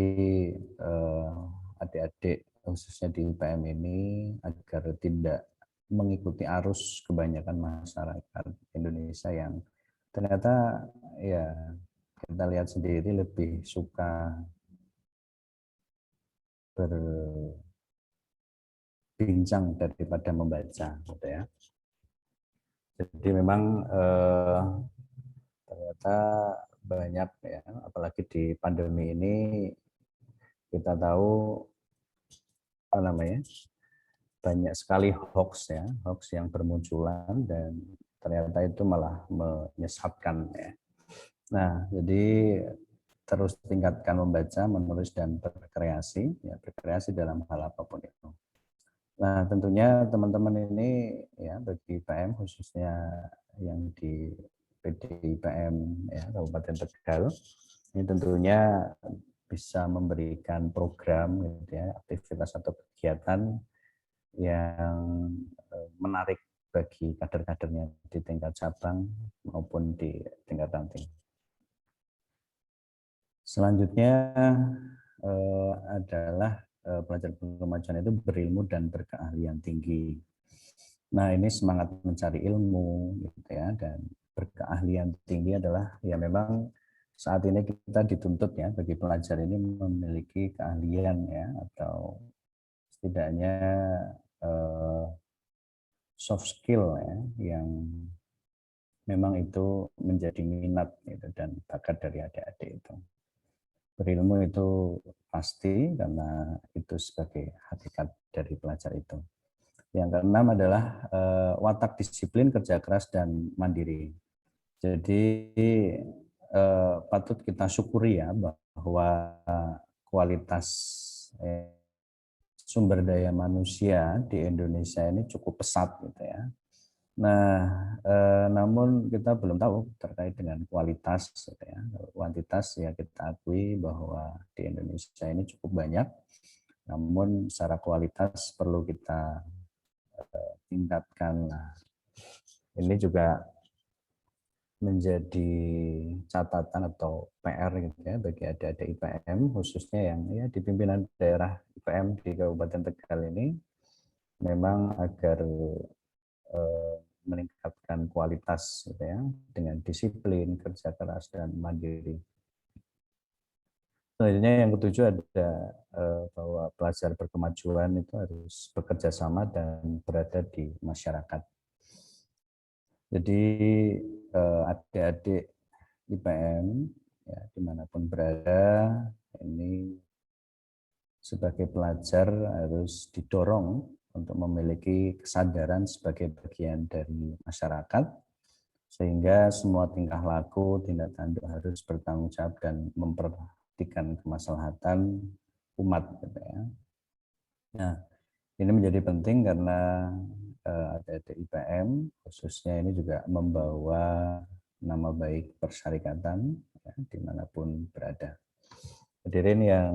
adik-adik khususnya di IPM ini agar tidak mengikuti arus kebanyakan masyarakat Indonesia yang ternyata ya kita lihat sendiri lebih suka berbincang daripada membaca gitu ya. Jadi memang ternyata banyak ya, apalagi di pandemi ini kita tahu apa namanya, banyak sekali hoax ya, hoax yang bermunculan dan ternyata itu malah menyesatkan ya. Nah, jadi terus tingkatkan membaca, menulis dan berkreasi ya, berkreasi dalam hal apapun itu. Nah, tentunya teman-teman ini ya bagi IPM khususnya yang di PDIPM ya Kabupaten Tegal ini tentunya bisa memberikan program gitu ya, aktivitas atau kegiatan yang menarik bagi kader-kadernya di tingkat cabang maupun di tingkat ranting. Selanjutnya adalah pelajar kemajuan itu berilmu dan berkeahlian tinggi. Nah, ini semangat mencari ilmu gitu ya, dan berkeahlian tinggi adalah ya memang saat ini kita dituntut ya bagi pelajar ini memiliki keahlian ya atau setidaknya soft skill ya yang memang itu menjadi minat gitu dan bakat dari adik-adik itu. Berilmu itu pasti karena itu sebagai hakikat dari pelajar itu. Yang keenam adalah watak disiplin, kerja keras dan mandiri. Jadi patut kita syukuri ya bahwa kualitas sumber daya manusia di Indonesia ini cukup pesat gitu ya. Nah, namun kita belum tahu terkait dengan kualitas gitu ya. Kuantitas ya kita akui bahwa di Indonesia ini cukup banyak, namun secara kualitas perlu kita tingkatkan. Nah, ini juga menjadi catatan atau PR gitu ya bagi adik-adik IPM khususnya yang ya di pimpinan daerah IPM di Kabupaten Tegal ini memang agar meningkatkan kualitas gitu ya dengan disiplin, kerja keras dan mandiri. Selanjutnya yang ketujuh ada bahwa pelajar berkemajuan itu harus bekerja sama dan berada di masyarakat. Jadi adik-adik IPM ya dimanapun berada ini sebagai pelajar harus didorong untuk memiliki kesadaran sebagai bagian dari masyarakat sehingga semua tingkah laku, tindak tanduk harus bertanggung jawab dan memperhatikan kemaslahatan umat gitu ya. Nah, ini menjadi penting karena adik-adik IPM khususnya ini juga membawa nama baik persyarikatan ya, dimanapun berada. Hadirin yang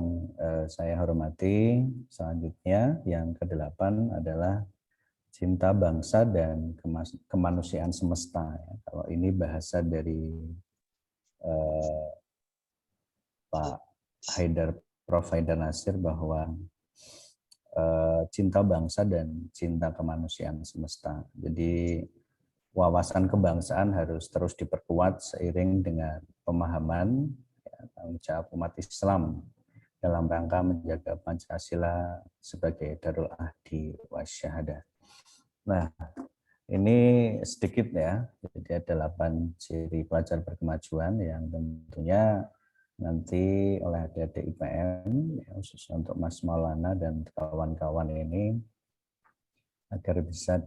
saya hormati, selanjutnya yang ke-8 adalah cinta bangsa dan kemanusiaan semesta. Ya. Kalau ini bahasa dari Pak Haidar, Prof. Haidar Nasir bahwa cinta bangsa dan cinta kemanusiaan semesta. Jadi wawasan kebangsaan harus terus diperkuat seiring dengan pemahaman ya, tanggung jawab umat Islam dalam rangka menjaga Pancasila sebagai Darul Ahdi Wasyahadah. Nah, ini sedikit ya, jadi ada 8 ciri pelajar berkemajuan yang tentunya nanti oleh adik-adik IPM, ya, khususnya untuk Mas Maulana dan kawan-kawan ini, agar bisa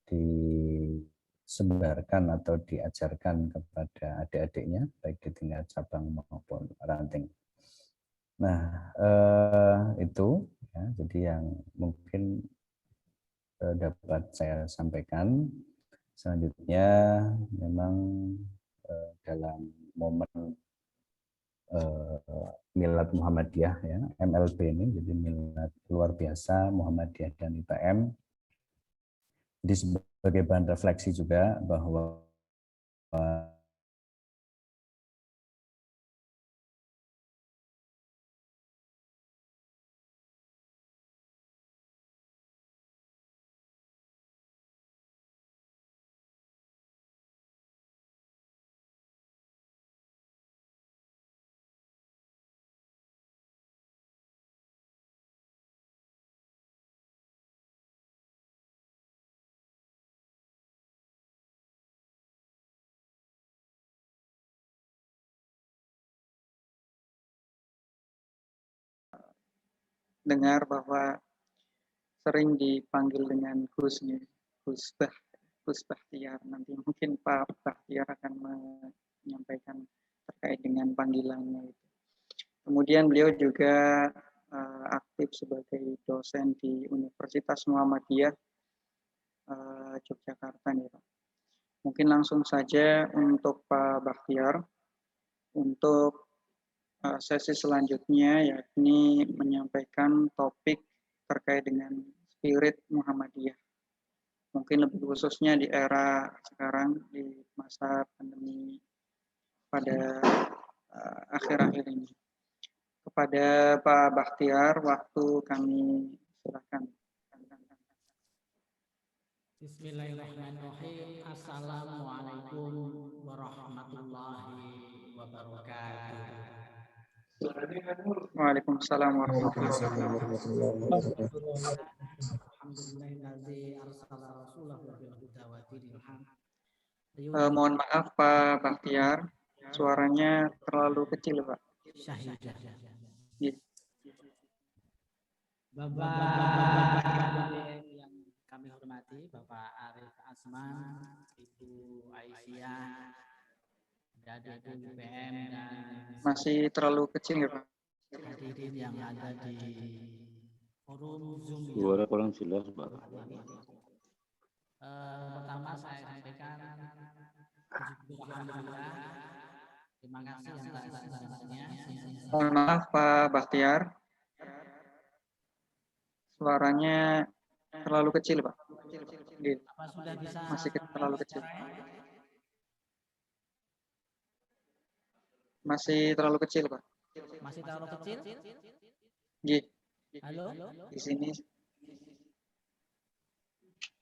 disebarkan atau diajarkan kepada adik-adiknya, baik di tingkat cabang maupun ranting. Nah, itu ya, jadi yang mungkin dapat saya sampaikan. Selanjutnya memang dalam momen Milad Muhammadiyah ya, MLB ini, jadi Milad luar biasa Muhammadiyah dan IPM. Jadi sebagai bahan refleksi juga bahwa dengar bahwa sering dipanggil dengan Gus Bahtiar. Nanti mungkin Pak Bahtiar akan menyampaikan terkait dengan panggilannya itu. Kemudian beliau juga aktif sebagai dosen di Universitas Muhammadiyah Yogyakarta nih Pak. Mungkin langsung saja untuk Pak Bahtiar untuk sesi selanjutnya, yakni menyampaikan topik terkait dengan spirit Muhammadiyah. Mungkin lebih khususnya di era sekarang, di masa pandemi pada akhir-akhir ini. Kepada Pak Bahtiar, waktu kami silakan. Bismillahirrahmanirrahim. Assalamualaikum warahmatullahi wabarakatuh. Waalaikumsalam warahmatullahi wabarakatuh. Mohon maaf Pak Bahtiar, suaranya terlalu kecil Pak. Bapak yang kami hormati, Bapak Arif Asman, Ibu Aisyah, Dada UPM, dan masih terlalu kecil ya Pak. Hadirin yang ada di forum Zoom. Suara kurang jelas Pak. Pertama saya sampaikan alhamdulillah. Terima kasih atas semuanya. Mohon maaf Pak Bahtiar, suaranya terlalu kecil Pak. Apa sudah bisa? Masih terlalu kecil. Masih terlalu kecil Pak. Masih terlalu kecil? Gih. Halo? Di sini.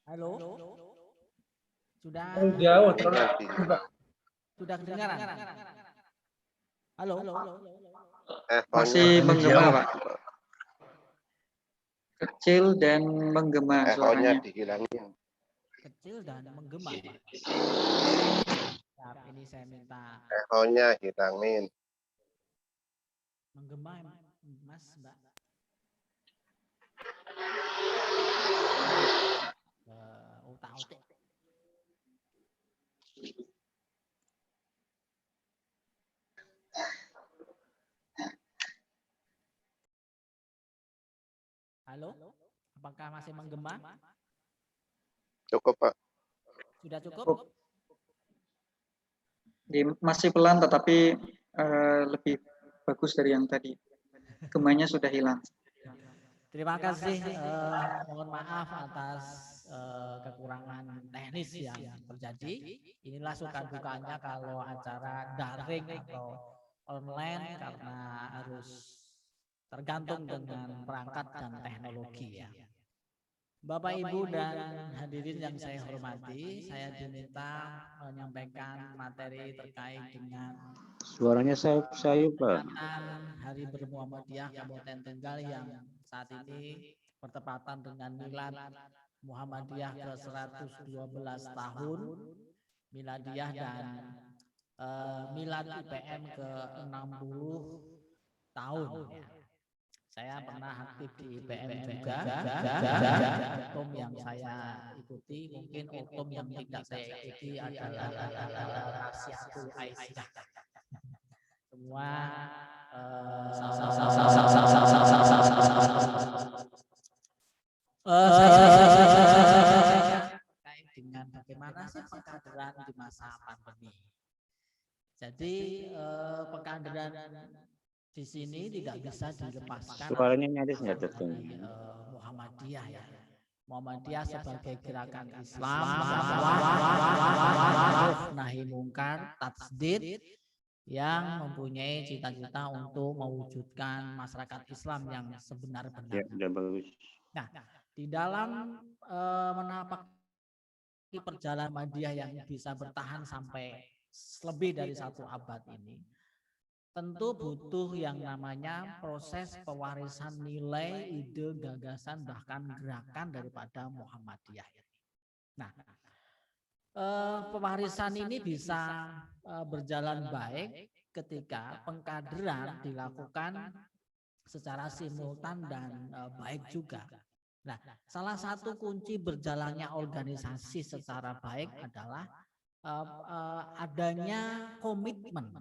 Halo? Sudah? Jauh, Sudah kedengaran? Halo? Masih menggema Pak. Kecil dan menggema suaranya. Kecil dan menggema Pak. Tapi ini saya minta. Ehonya hilangin. Menggema Mas Mbak. Otak-otak. Halo, apakah masih menggema? Cukup Pak. Sudah cukup? Masih pelan tetapi lebih bagus dari yang tadi. Gemanya sudah hilang. Terima kasih. Mohon maaf atas kekurangan teknis yang terjadi. Inilah suka dukanya kalau acara daring atau online karena harus tergantung dengan perangkat dan teknologi ya. Bapak Ibu dan hadirin yang saya hormati, saya diminta menyampaikan materi terkait dengan Suaranya sayup Pak. Hari Bermuhammadiyah Kabupaten Tegal yang saat ini bertepatan dengan Milad Muhammadiyah ke-112 tahun Miladiyah dan Milad IPM ke-60 tahun. Saya pernah aktif di IPM juga. Otom yang saya ikuti, mungkin otom yang tidak saya ikuti adalah Rasiatul Aisyah. Semua pengkaderan di sini tidak bisa dilepaskan Suaranya nyaris nggak dari terdengar. Muhammadiyah ya. Muhammadiyah sebagai gerakan Islam nahi mungkar tatsdid yang mempunyai cita-cita untuk mewujudkan masyarakat Islam yang Ya, sebenar-benarnya. udah bagus. Nah, di dalam menapaki perjalanan Muhammadiyah yang bisa bertahan sampai lebih dari 1 abad ini, tentu butuh yang namanya proses pewarisan nilai, ide, gagasan, bahkan gerakan daripada Muhammadiyah ini. Nah, pewarisan ini bisa berjalan baik ketika pengkaderan dilakukan secara simultan dan baik juga. Nah, salah satu kunci berjalannya organisasi secara baik adalah adanya komitmen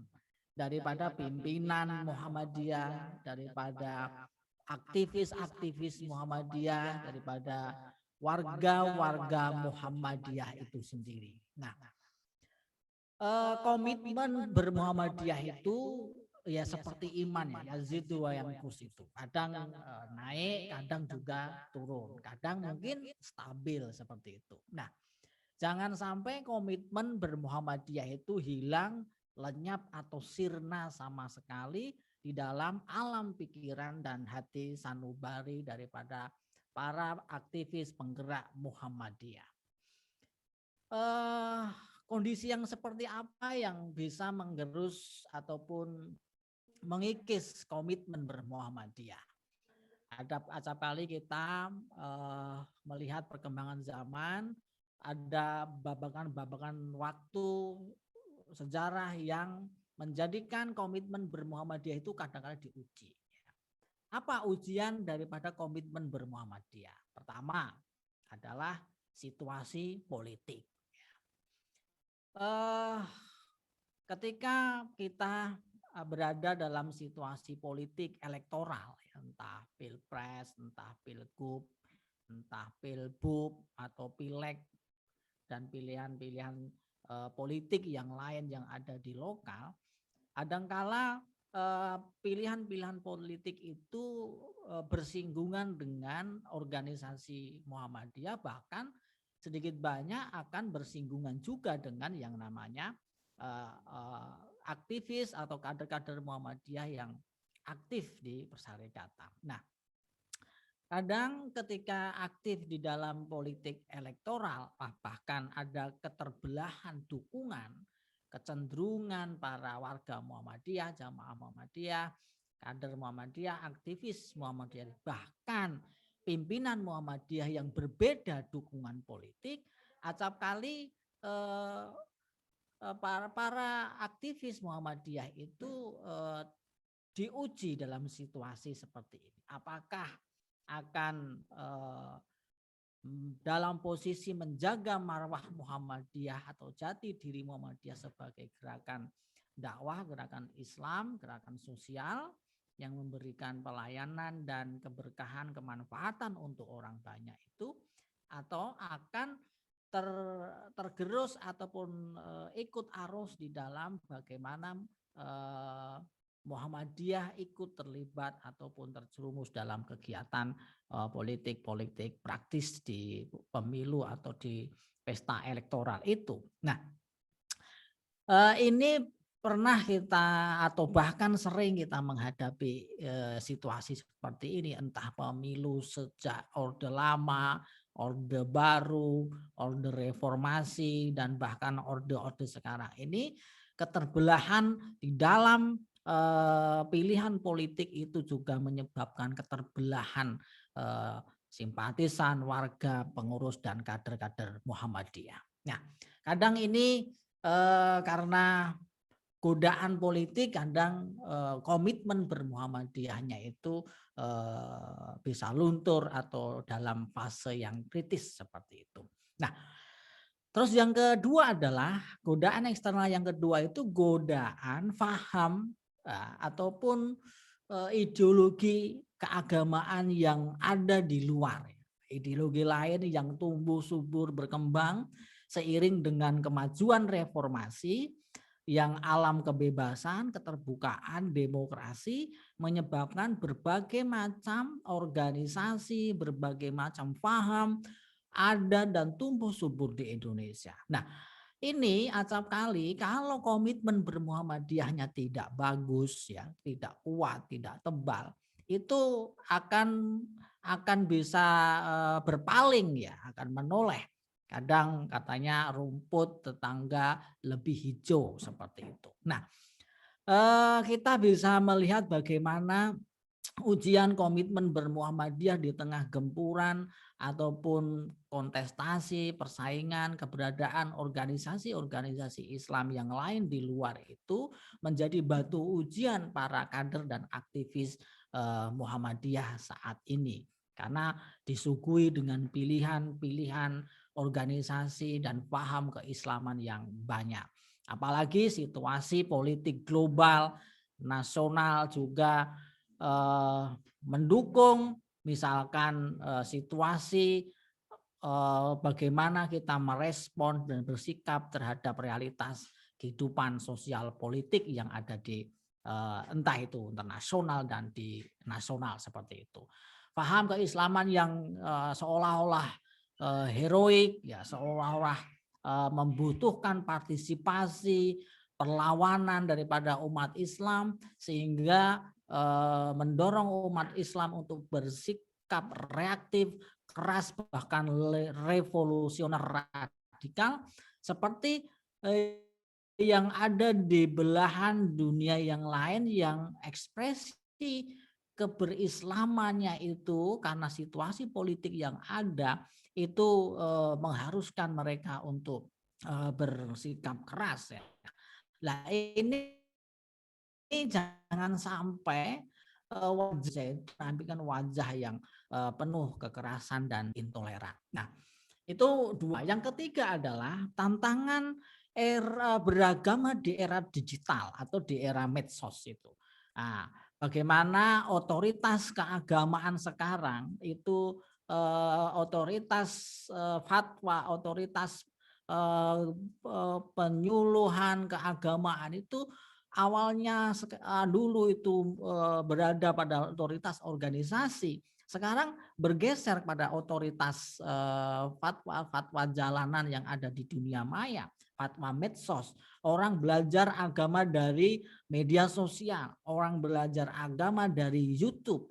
daripada pimpinan Muhammadiyah, daripada aktivis-aktivis Muhammadiyah, daripada warga-warga Muhammadiyah itu sendiri. Nah, komitmen bermuhammadiyah itu ya seperti iman ya, yazidu wa yanqus itu. Kadang naik, kadang juga turun, kadang mungkin stabil seperti itu. Nah, jangan sampai komitmen bermuhammadiyah itu hilang, lenyap atau sirna sama sekali di dalam alam pikiran dan hati sanubari daripada para aktivis penggerak Muhammadiyah. Kondisi yang seperti apa yang bisa menggerus ataupun mengikis komitmen bermuhammadiyah? Acap kali kita melihat perkembangan zaman, ada babakan-babakan waktu sejarah yang menjadikan komitmen bermuhammadiyah itu kadang-kadang diuji. Apa ujian daripada komitmen bermuhammadiyah? Pertama adalah situasi politik. Ketika kita berada dalam situasi politik elektoral, entah pilpres, entah pilgub, entah pilbub atau pileg dan pilihan-pilihan politik yang lain yang ada di lokal, kadangkala pilihan-pilihan politik itu bersinggungan dengan organisasi Muhammadiyah, bahkan sedikit banyak akan bersinggungan juga dengan yang namanya aktivis atau kader-kader Muhammadiyah yang aktif di persyarikatan. Nah, kadang ketika aktif di dalam politik elektoral, bahkan ada keterbelahan dukungan, kecenderungan para warga Muhammadiyah, jamaah Muhammadiyah, kader Muhammadiyah, aktivis Muhammadiyah, bahkan pimpinan Muhammadiyah yang berbeda dukungan politik, acap kali para aktivis Muhammadiyah itu diuji dalam situasi seperti ini. Apakah akan dalam posisi menjaga marwah Muhammadiyah atau jati diri Muhammadiyah sebagai gerakan dakwah, gerakan Islam, gerakan sosial yang memberikan pelayanan dan keberkahan, kemanfaatan untuk orang banyak itu, atau akan tergerus ataupun ikut arus di dalam bagaimana Muhammadiyah ikut terlibat ataupun terjerumus dalam kegiatan politik praktis di pemilu atau di pesta elektoral itu. Nah, ini pernah kita atau bahkan sering kita menghadapi situasi seperti ini, entah pemilu sejak Orde Lama, Orde Baru, Orde Reformasi, dan bahkan orde-orde sekarang ini, keterbelahan di dalam pilihan politik itu juga menyebabkan keterbelahan simpatisan, warga, pengurus, dan kader-kader Muhammadiyah. Nah, kadang ini karena godaan politik, kadang komitmen bermuhammadiyahnya itu bisa luntur atau dalam fase yang kritis seperti itu. Nah, terus yang kedua adalah godaan eksternal yang kedua itu godaan faham ataupun ideologi keagamaan yang ada di luar. Ideologi lain yang tumbuh subur berkembang seiring dengan kemajuan reformasi yang alam kebebasan, keterbukaan, demokrasi menyebabkan berbagai macam organisasi, berbagai macam paham ada dan tumbuh subur di Indonesia. Nah, ini acap kali kalau komitmen bermuhammadiyahnya tidak bagus, ya, tidak kuat, tidak tebal, itu akan bisa berpaling, ya, akan menoleh. Kadang katanya rumput tetangga lebih hijau seperti itu. Nah, kita bisa melihat bagaimana ujian komitmen bermuhammadiyah di tengah gempuran ataupun kontestasi, persaingan, keberadaan organisasi-organisasi Islam yang lain di luar itu menjadi batu ujian para kader dan aktivis Muhammadiyah saat ini. Karena disuguhi dengan pilihan-pilihan organisasi dan paham keislaman yang banyak. Apalagi situasi politik global, nasional juga mendukung, misalkan situasi bagaimana kita merespon dan bersikap terhadap realitas kehidupan sosial politik yang ada di entah itu internasional dan di nasional seperti itu. Paham keislaman yang seolah-olah heroik, ya, seolah-olah membutuhkan partisipasi, perlawanan daripada umat Islam sehingga mendorong umat Islam untuk bersikap reaktif, keras, bahkan revolusioner radikal seperti yang ada di belahan dunia yang lain yang ekspresi keberislamannya itu karena situasi politik yang ada itu mengharuskan mereka untuk bersikap keras, ya. Nah, ini jangan sampai wajah itu menampilkan wajah yang penuh kekerasan dan intoleran. Nah, itu dua. Yang ketiga adalah tantangan era beragama di era digital atau di era medsos itu. Nah, bagaimana otoritas keagamaan sekarang itu otoritas fatwa, otoritas penyuluhan keagamaan itu awalnya dulu itu berada pada otoritas organisasi, sekarang bergeser pada otoritas fatwa jalanan yang ada di dunia maya, fatwa medsos. Orang belajar agama dari media sosial, orang belajar agama dari YouTube,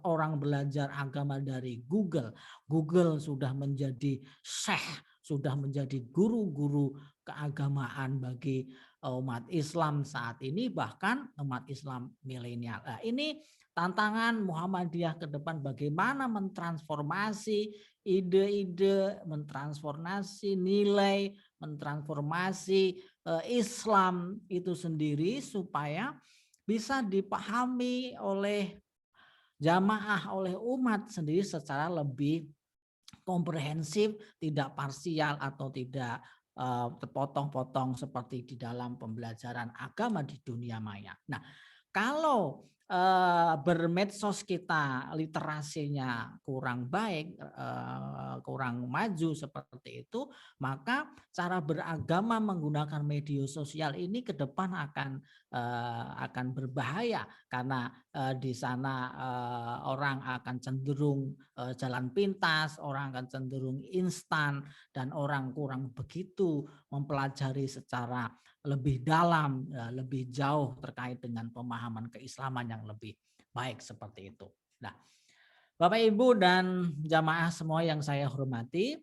orang belajar agama dari Google. Google sudah menjadi syekh, sudah menjadi guru-guru keagamaan bagi umat Islam saat ini, bahkan umat Islam milenial. Nah, ini tantangan Muhammadiyah ke depan, bagaimana mentransformasi ide-ide, mentransformasi nilai, mentransformasi Islam itu sendiri supaya bisa dipahami oleh jamaah, oleh umat sendiri secara lebih komprehensif, tidak parsial atau tidak terpotong-potong seperti di dalam pembelajaran agama di dunia maya. Nah, kalau bermedsos kita literasinya kurang baik, kurang maju seperti itu, maka cara beragama menggunakan media sosial ini ke depan akan berbahaya karena di sana orang akan cenderung jalan pintas, orang akan cenderung instan, dan orang kurang begitu mempelajari secara lebih dalam, lebih jauh terkait dengan pemahaman keislaman yang lebih baik seperti itu. Nah, Bapak Ibu dan jamaah semua yang saya hormati,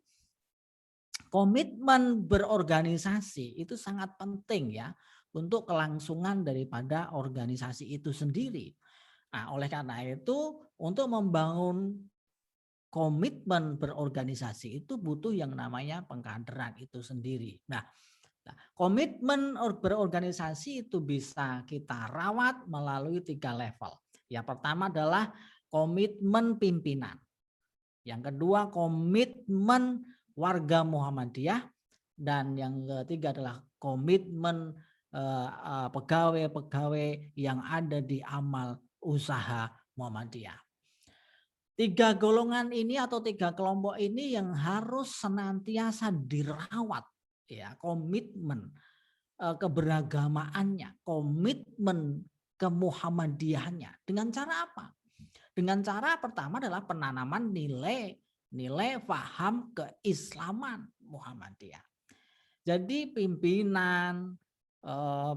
komitmen berorganisasi itu sangat penting, ya, untuk kelangsungan daripada organisasi itu sendiri. Nah, oleh karena itu untuk membangun komitmen berorganisasi itu butuh yang namanya pengkaderan itu sendiri. Nah, komitmen berorganisasi itu bisa kita rawat melalui 3 level. Yang pertama adalah komitmen pimpinan. Yang kedua komitmen warga Muhammadiyah. Dan yang ketiga adalah komitmen pegawai-pegawai yang ada di amal usaha Muhammadiyah. 3 golongan ini atau 3 kelompok ini yang harus senantiasa dirawat, ya, komitmen keberagamaannya, komitmen kemuhammadiyahannya. Dengan cara apa? Dengan cara pertama adalah penanaman nilai paham keislaman Muhammadiyah. Jadi pimpinan,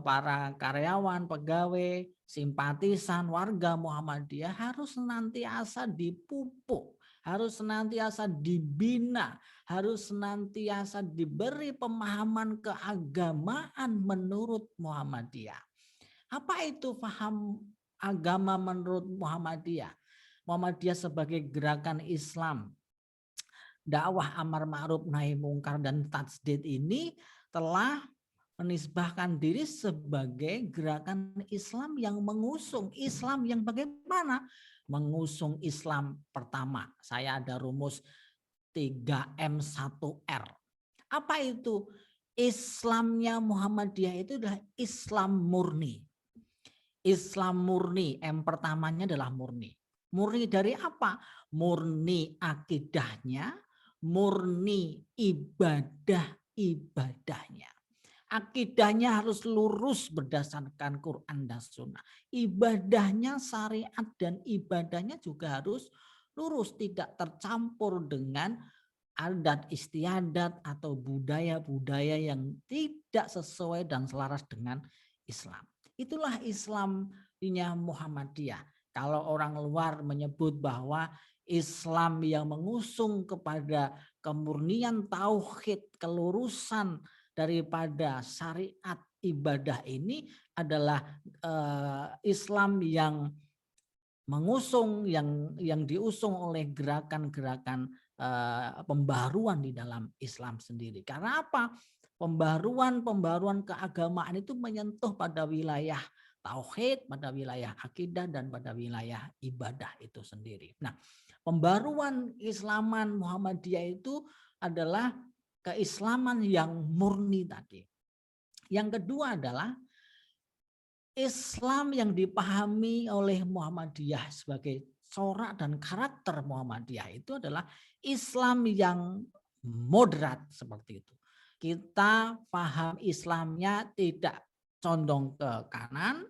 para karyawan, pegawai, simpatisan, warga Muhammadiyah harus senantiasa dipupuk, harus senantiasa dibina, harus senantiasa diberi pemahaman keagamaan menurut Muhammadiyah. Apa itu paham agama menurut Muhammadiyah? Muhammadiyah sebagai gerakan Islam, dakwah amar ma'ruf nahi mungkar dan tajdid ini telah menisbahkan diri sebagai gerakan Islam yang mengusung Islam yang bagaimana? Mengusung Islam pertama. Saya ada rumus 3M1R. Apa itu? Islamnya Muhammadiyah itu adalah Islam murni. Islam murni, M pertamanya adalah murni. Murni dari apa? Murni akidahnya, murni ibadahnya. Akidahnya harus lurus berdasarkan Quran dan Sunnah. Ibadahnya, syariat dan ibadahnya juga harus lurus, tidak tercampur dengan adat istiadat atau budaya-budaya yang tidak sesuai dan selaras dengan Islam. Itulah Islamnya Muhammadiyah. Kalau orang luar menyebut bahwa Islam yang mengusung kepada kemurnian tauhid, kelurusan daripada syariat ibadah ini adalah Islam yang mengusung, yang diusung oleh gerakan-gerakan pembaruan di dalam Islam sendiri. Karena apa? Pembaruan keagamaan itu menyentuh pada wilayah tauhid, pada wilayah akidah, dan pada wilayah ibadah itu sendiri. Nah, pembaruan Islaman Muhammadiyah itu adalah keislaman yang murni tadi. Yang kedua adalah Islam yang dipahami oleh Muhammadiyah sebagai corak dan karakter Muhammadiyah itu adalah Islam yang moderat seperti itu. Kita paham Islamnya tidak condong ke kanan,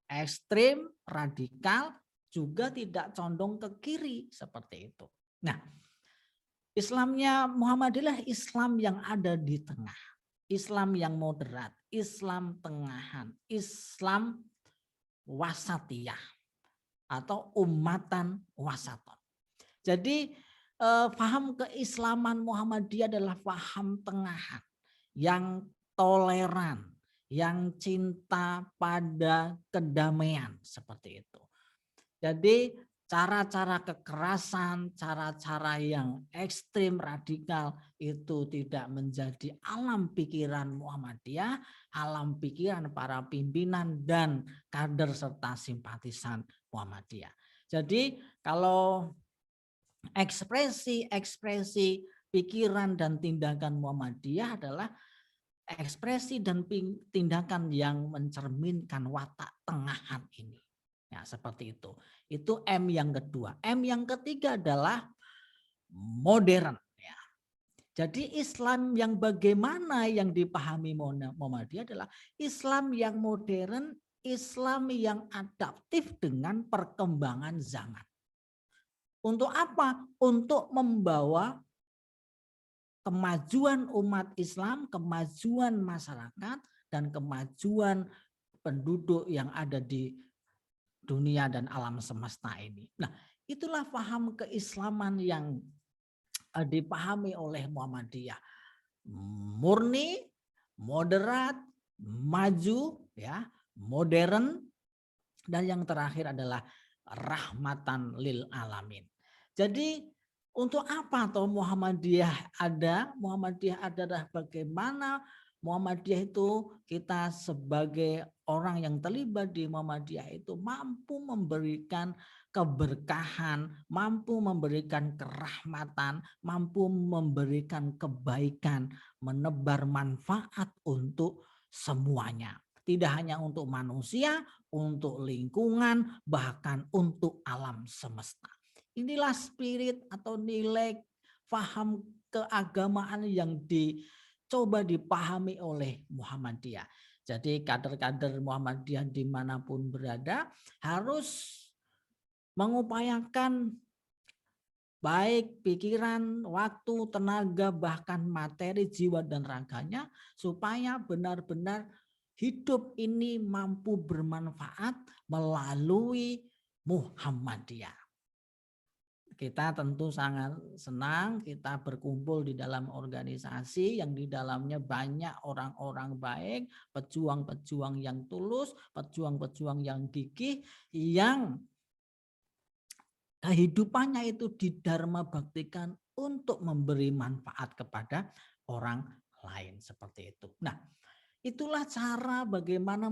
ekstrim, radikal, juga tidak condong ke kiri seperti itu. Nah, Islamnya Muhammadiyah Islam yang ada di tengah, Islam yang moderat, Islam tengahan, Islam wasatiyah atau ummatan wasaton. Jadi paham keislaman Muhammadiyah adalah paham tengahan yang toleran, yang cinta pada kedamaian seperti itu. Jadi cara-cara kekerasan, cara-cara yang ekstrim radikal itu tidak menjadi alam pikiran Muhammadiyah, alam pikiran para pimpinan dan kader serta simpatisan Muhammadiyah. Jadi kalau ekspresi pikiran dan tindakan Muhammadiyah adalah ekspresi dan tindakan yang mencerminkan watak tengahan ini. Ya, seperti itu. Itu M yang kedua. M yang ketiga adalah modern. Ya. Jadi Islam yang bagaimana yang dipahami Muhammadiyah adalah Islam yang modern, Islam yang adaptif dengan perkembangan zaman. Untuk apa? Untuk membawa kemajuan umat Islam, kemajuan masyarakat, dan kemajuan penduduk yang ada di dunia dan alam semesta ini. Nah, itulah paham keislaman yang dipahami oleh Muhammadiyah. Murni, moderat, maju, ya, modern, dan yang terakhir adalah rahmatan lil alamin. Jadi untuk apa toh Muhammadiyah ada? Muhammadiyah adalah bagaimana Muhammadiyah itu kita sebagai orang yang terlibat di Muhammadiyah itu mampu memberikan keberkahan, mampu memberikan kerahmatan, mampu memberikan kebaikan, menebar manfaat untuk semuanya. Tidak hanya untuk manusia, untuk lingkungan, bahkan untuk alam semesta. Inilah spirit atau nilai paham keagamaan yang coba dipahami oleh Muhammadiyah. Jadi kader-kader Muhammadiyah dimanapun berada harus mengupayakan baik pikiran, waktu, tenaga, bahkan materi, jiwa, dan raganya supaya benar-benar hidup ini mampu bermanfaat melalui Muhammadiyah. Kita tentu sangat senang kita berkumpul di dalam organisasi yang di dalamnya banyak orang-orang baik, pejuang-pejuang yang tulus, pejuang-pejuang yang gigih, yang kehidupannya itu didharma baktikan untuk memberi manfaat kepada orang lain seperti itu. Nah, itulah cara bagaimana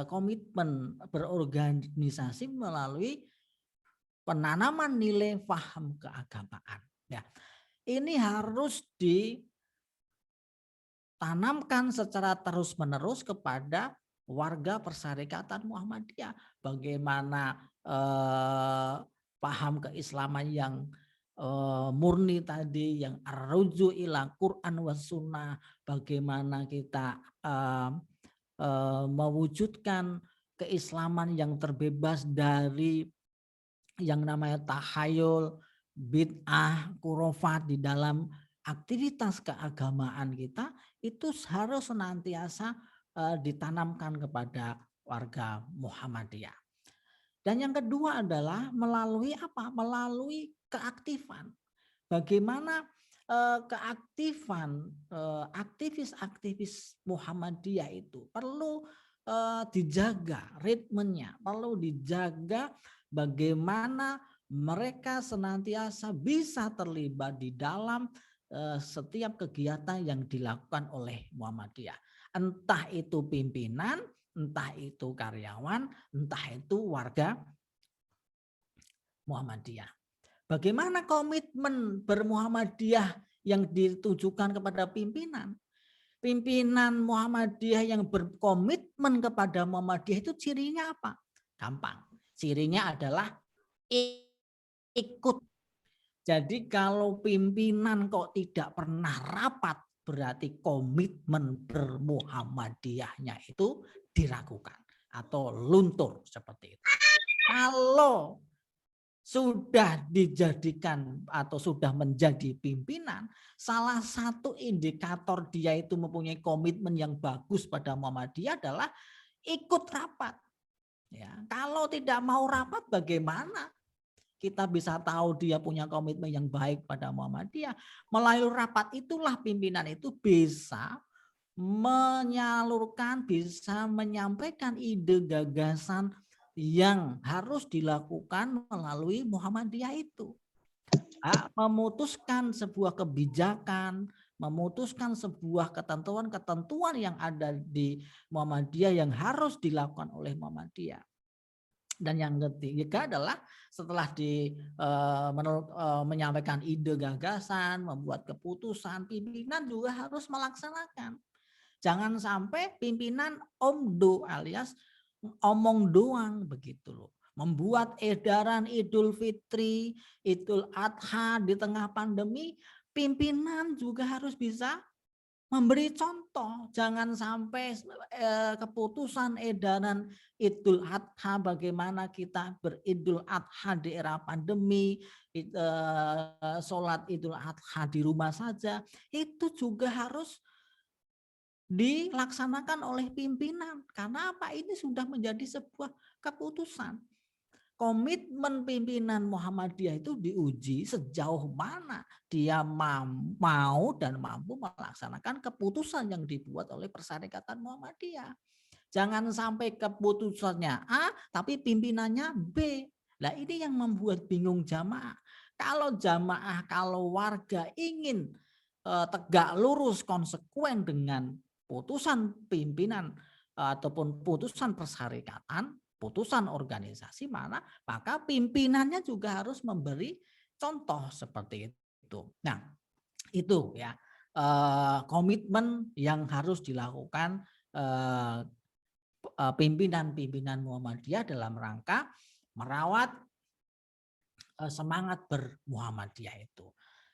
komitmen berorganisasi melalui penanaman nilai paham keagamaan. Ya, ini harus ditanamkan secara terus-menerus kepada warga Persyarikatan Muhammadiyah. Bagaimana paham keislaman yang murni tadi, yang arruju ila Quran was sunnah, bagaimana kita mewujudkan keislaman yang terbebas dari yang namanya tahayul, bid'ah, khurafat di dalam aktivitas keagamaan kita, itu harus senantiasa ditanamkan kepada warga Muhammadiyah. Dan yang kedua adalah melalui apa? Melalui keaktifan. Bagaimana keaktifan aktivis-aktivis Muhammadiyah itu perlu dijaga ritmenya, perlu dijaga bagaimana mereka senantiasa bisa terlibat di dalam setiap kegiatan yang dilakukan oleh Muhammadiyah. Entah itu pimpinan, entah itu karyawan, entah itu warga Muhammadiyah. Bagaimana komitmen bermuhammadiyah yang ditujukan kepada pimpinan? Pimpinan Muhammadiyah yang berkomitmen kepada Muhammadiyah itu cirinya apa? Gampang. Cirinya adalah ikut. Jadi kalau pimpinan kok tidak pernah rapat, berarti komitmen bermuhammadiyahnya itu diragukan atau luntur seperti itu. Kalau sudah dijadikan atau sudah menjadi pimpinan, salah satu indikator dia itu mempunyai komitmen yang bagus pada Muhammadiyah adalah ikut rapat. Ya, kalau tidak mau rapat bagaimana kita bisa tahu dia punya komitmen yang baik pada Muhammadiyah? Melalui rapat itulah pimpinan itu bisa menyalurkan, bisa menyampaikan ide gagasan yang harus dilakukan melalui Muhammadiyah itu. Memutuskan sebuah kebijakan, memutuskan sebuah ketentuan-ketentuan yang ada di Muhammadiyah yang harus dilakukan oleh Muhammadiyah. Dan yang ketiga adalah setelah menyampaikan ide gagasan, membuat keputusan, pimpinan juga harus melaksanakan. Jangan sampai pimpinan omdo alias omong doang begitu loh. Membuat edaran Idul Fitri, Idul Adha di tengah pandemi, pimpinan juga harus bisa memberi contoh. Jangan sampai keputusan edaran Idul Adha, bagaimana kita beridul Adha di era pandemi, sholat Idul Adha di rumah saja, itu juga harus dilaksanakan oleh pimpinan. Karena apa? Ini sudah menjadi sebuah keputusan. Komitmen pimpinan Muhammadiyah itu diuji sejauh mana dia mau dan mampu melaksanakan keputusan yang dibuat oleh Persyarikatan Muhammadiyah. Jangan sampai keputusannya A tapi pimpinannya B. Nah, ini yang membuat bingung jamaah. Kalau warga ingin tegak lurus konsekuen dengan putusan pimpinan ataupun putusan persyarikatan, putusan organisasi mana, maka pimpinannya juga harus memberi contoh seperti itu. Nah, itu ya komitmen yang harus dilakukan pimpinan-pimpinan Muhammadiyah dalam rangka merawat semangat bermuhammadiyah itu.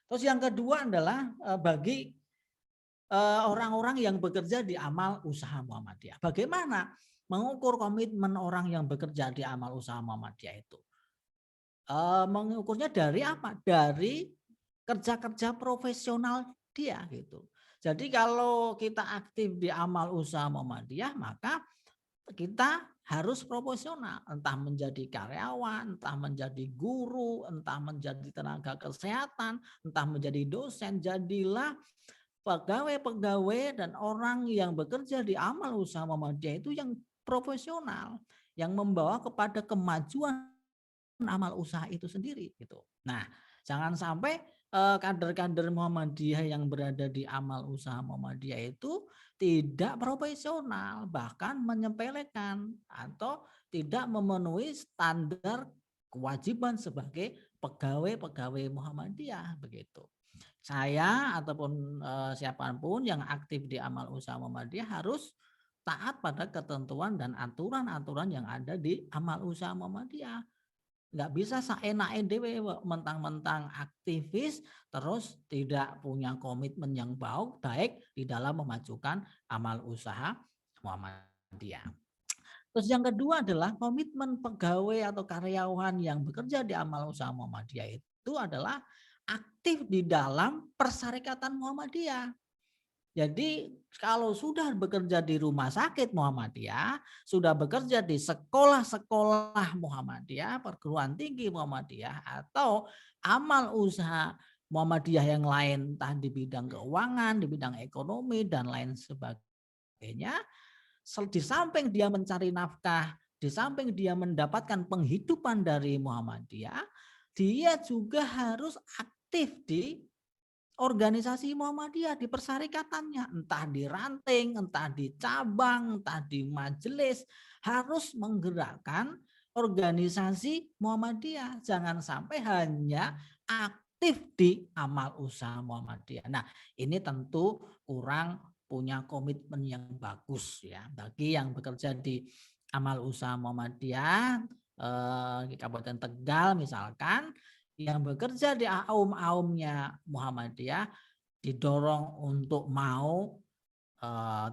Terus yang kedua adalah bagi orang-orang yang bekerja di amal usaha Muhammadiyah. Bagaimana mengukur komitmen orang yang bekerja di amal usaha Muhammadiyah itu? Mengukurnya dari apa? Dari kerja-kerja profesional dia gitu. Jadi kalau kita aktif di amal usaha Muhammadiyah, maka kita harus proporsional, entah menjadi karyawan, entah menjadi guru, entah menjadi tenaga kesehatan, entah menjadi dosen. Jadilah pegawai-pegawai dan orang yang bekerja di amal usaha Muhammadiyah itu yang profesional, yang membawa kepada kemajuan amal usaha itu sendiri gitu. Nah, jangan sampai kader-kader Muhammadiyah yang berada di amal usaha Muhammadiyah itu tidak profesional, bahkan menyepelekan atau tidak memenuhi standar kewajiban sebagai pegawai-pegawai Muhammadiyah begitu. Saya ataupun siapapun yang aktif di amal usaha Muhammadiyah harus taat pada ketentuan dan aturan-aturan yang ada di amal usaha Muhammadiyah. Nggak bisa seenake dewe mentang-mentang aktivis terus tidak punya komitmen yang baik di dalam memajukan amal usaha Muhammadiyah. Terus yang kedua adalah komitmen pegawai atau karyawan yang bekerja di amal usaha Muhammadiyah itu adalah aktif di dalam persyarikatan Muhammadiyah. Jadi kalau sudah bekerja di rumah sakit Muhammadiyah, sudah bekerja di sekolah-sekolah Muhammadiyah, perguruan tinggi Muhammadiyah, atau amal usaha Muhammadiyah yang lain, entah di bidang keuangan, di bidang ekonomi, dan lain sebagainya, di samping dia mencari nafkah, di samping dia mendapatkan penghidupan dari Muhammadiyah, dia juga harus aktif di organisasi Muhammadiyah, di persyarikatannya, entah di ranting, entah di cabang, entah di majelis, harus menggerakkan organisasi Muhammadiyah. Jangan sampai hanya aktif di amal usaha Muhammadiyah. Nah, ini tentu kurang punya komitmen yang bagus ya bagi yang bekerja di amal usaha Muhammadiyah di Kabupaten Tegal misalkan, yang bekerja di aum-aumnya Muhammadiyah didorong untuk mau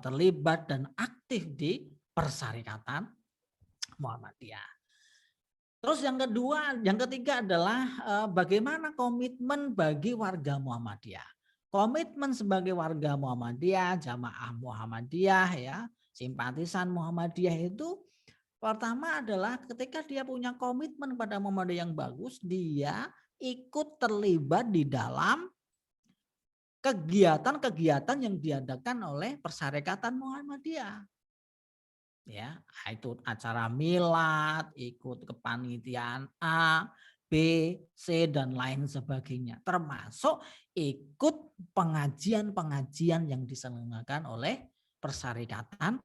terlibat dan aktif di persyarikatan Muhammadiyah. Terus yang ketiga adalah bagaimana komitmen bagi warga Muhammadiyah. Komitmen sebagai warga Muhammadiyah, jamaah Muhammadiyah ya, simpatisan Muhammadiyah itu pertama adalah ketika dia punya komitmen pada Muhammadiyah yang bagus, dia ikut terlibat di dalam kegiatan-kegiatan yang diadakan oleh persyarikatan Muhammadiyah. Ya, itu acara milad, ikut kepanitiaan A, B, C dan lain sebagainya. Termasuk ikut pengajian-pengajian yang diselenggarakan oleh persyarikatan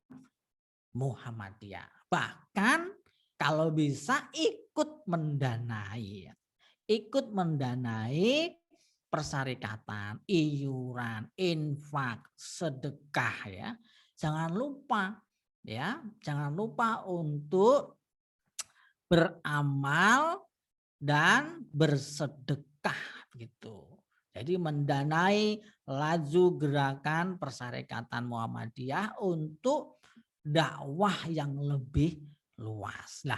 Muhammadiyah. Bahkan kalau bisa ikut mendanai persyarikatan, iuran, infak, sedekah ya. Jangan lupa untuk beramal dan bersedekah gitu. Jadi mendanai laju gerakan persyarikatan Muhammadiyah untuk dakwah yang lebih luas. Nah,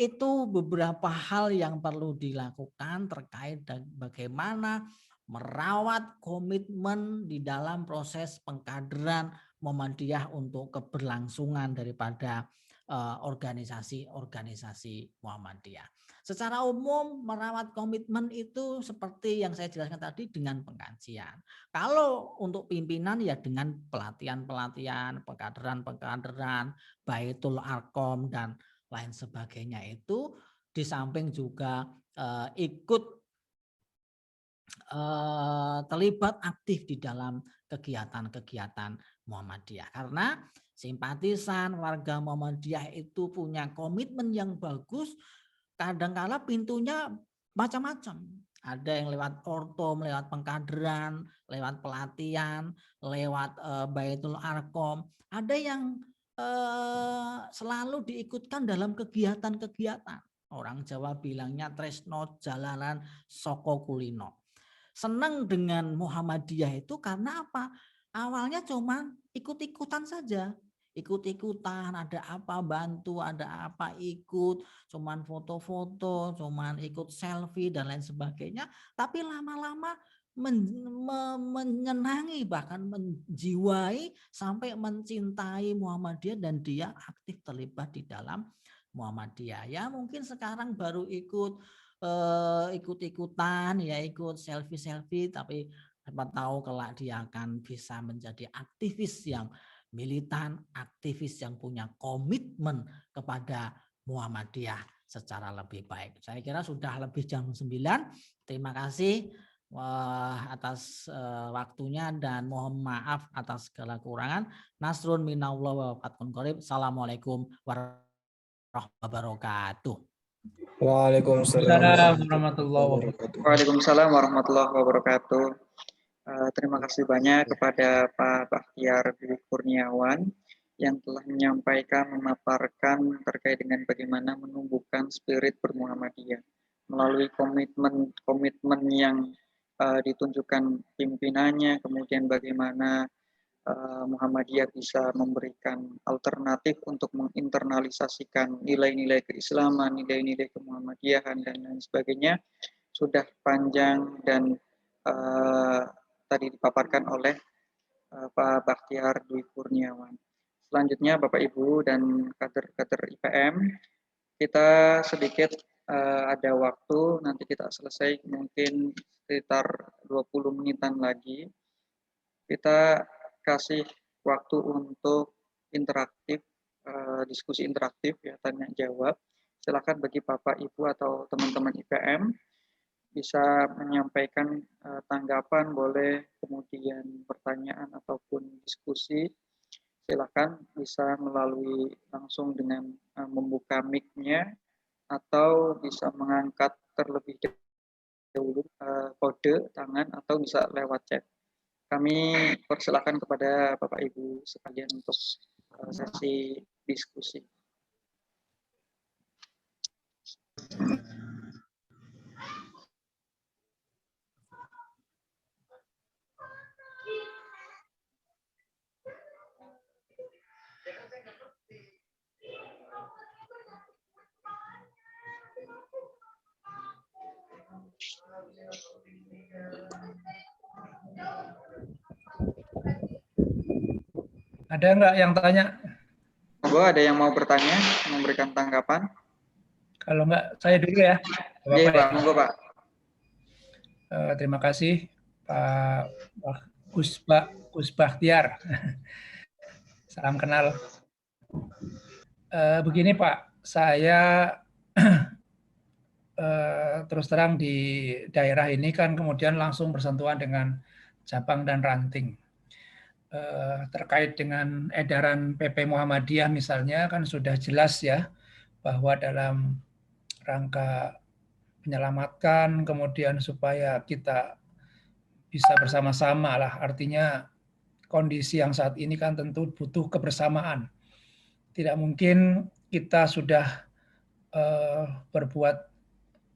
itu beberapa hal yang perlu dilakukan terkait bagaimana merawat komitmen di dalam proses pengkaderan Muhammadiyah untuk keberlangsungan daripada organisasi-organisasi Muhammadiyah. Secara umum merawat komitmen itu seperti yang saya jelaskan tadi dengan pengkajian. Kalau untuk pimpinan ya dengan pelatihan-pelatihan, pengkaderan-pengkaderan, Baitul Arqam dan lain sebagainya itu di samping juga ikut terlibat aktif di dalam kegiatan-kegiatan Muhammadiyah. Karena simpatisan warga Muhammadiyah itu punya komitmen yang bagus, kadang-kala pintunya macam-macam. Ada yang lewat ortom, lewat pengkaderan, lewat pelatihan, lewat Baitul Arqam. Ada yang selalu diikutkan dalam kegiatan-kegiatan. Orang Jawa bilangnya tresno jalanan soko kulino. senang dengan Muhammadiyah itu karena apa? Awalnya cuma ikut-ikutan saja. Ikut-ikutan, ada apa bantu, ada apa ikut, cuman foto-foto, cuman ikut selfie dan lain sebagainya. Tapi lama-lama menyenangi, bahkan menjiwai sampai mencintai Muhammadiyah dan dia aktif terlibat di dalam Muhammadiyah. Ya mungkin sekarang baru ikut-ikutan, ya ikut selfie-selfie, tapi siapa tahu kelak dia akan bisa menjadi aktivis yang militan, aktivis yang punya komitmen kepada Muhammadiyah secara lebih baik. Saya kira sudah lebih jam 9. Terima kasih atas waktunya dan mohon maaf atas segala kekurangan. Nasrun minallah wa fathun qarib. Assalamualaikum warahmatullahi wabarakatuh. Waalaikumsalam warahmatullahi wabarakatuh. Waalaikumsalam warahmatullahi wabarakatuh. Terima kasih banyak kepada Pak Bakhtiar Dwi Kurniawan yang telah menyampaikan, memaparkan terkait dengan bagaimana menumbuhkan spirit bermuhammadiyah melalui komitmen yang ditunjukkan pimpinannya, kemudian bagaimana Muhammadiyah bisa memberikan alternatif untuk menginternalisasikan nilai-nilai keislaman, nilai-nilai kemuhammadiyahan dan lain sebagainya. Sudah panjang dan tadi dipaparkan oleh Pak Bakhtiar Dwi Kurniawan. Selanjutnya Bapak Ibu dan kader-kader IPM, kita sedikit ada waktu, nanti kita selesai mungkin sekitar 20 menitan lagi. Kita kasih waktu untuk interaktif, diskusi interaktif, ya, tanya jawab. Silakan bagi Bapak Ibu atau teman-teman IPM bisa menyampaikan tanggapan, boleh, kemudian pertanyaan ataupun diskusi. Silakan bisa melalui langsung dengan membuka mic-nya atau bisa mengangkat terlebih dahulu kode tangan atau bisa lewat chat. Kami persilakan kepada Bapak Ibu sekalian untuk sesi diskusi. Ada nggak yang tanya? Monggo, ada yang mau bertanya, memberikan tanggapan? Kalau nggak, saya dulu ya. Iya, Pak. Monggo, Pak. Terima kasih Pak Gus Bakhtiar. Salam kenal. Begini Pak, saya terus terang di daerah ini kan kemudian langsung bersentuhan dengan cabang dan ranting. Terkait dengan edaran PP Muhammadiyah misalnya kan sudah jelas ya bahwa dalam rangka menyelamatkan kemudian supaya kita bisa bersama-sama lah, artinya kondisi yang saat ini kan tentu butuh kebersamaan. Tidak mungkin kita sudah berbuat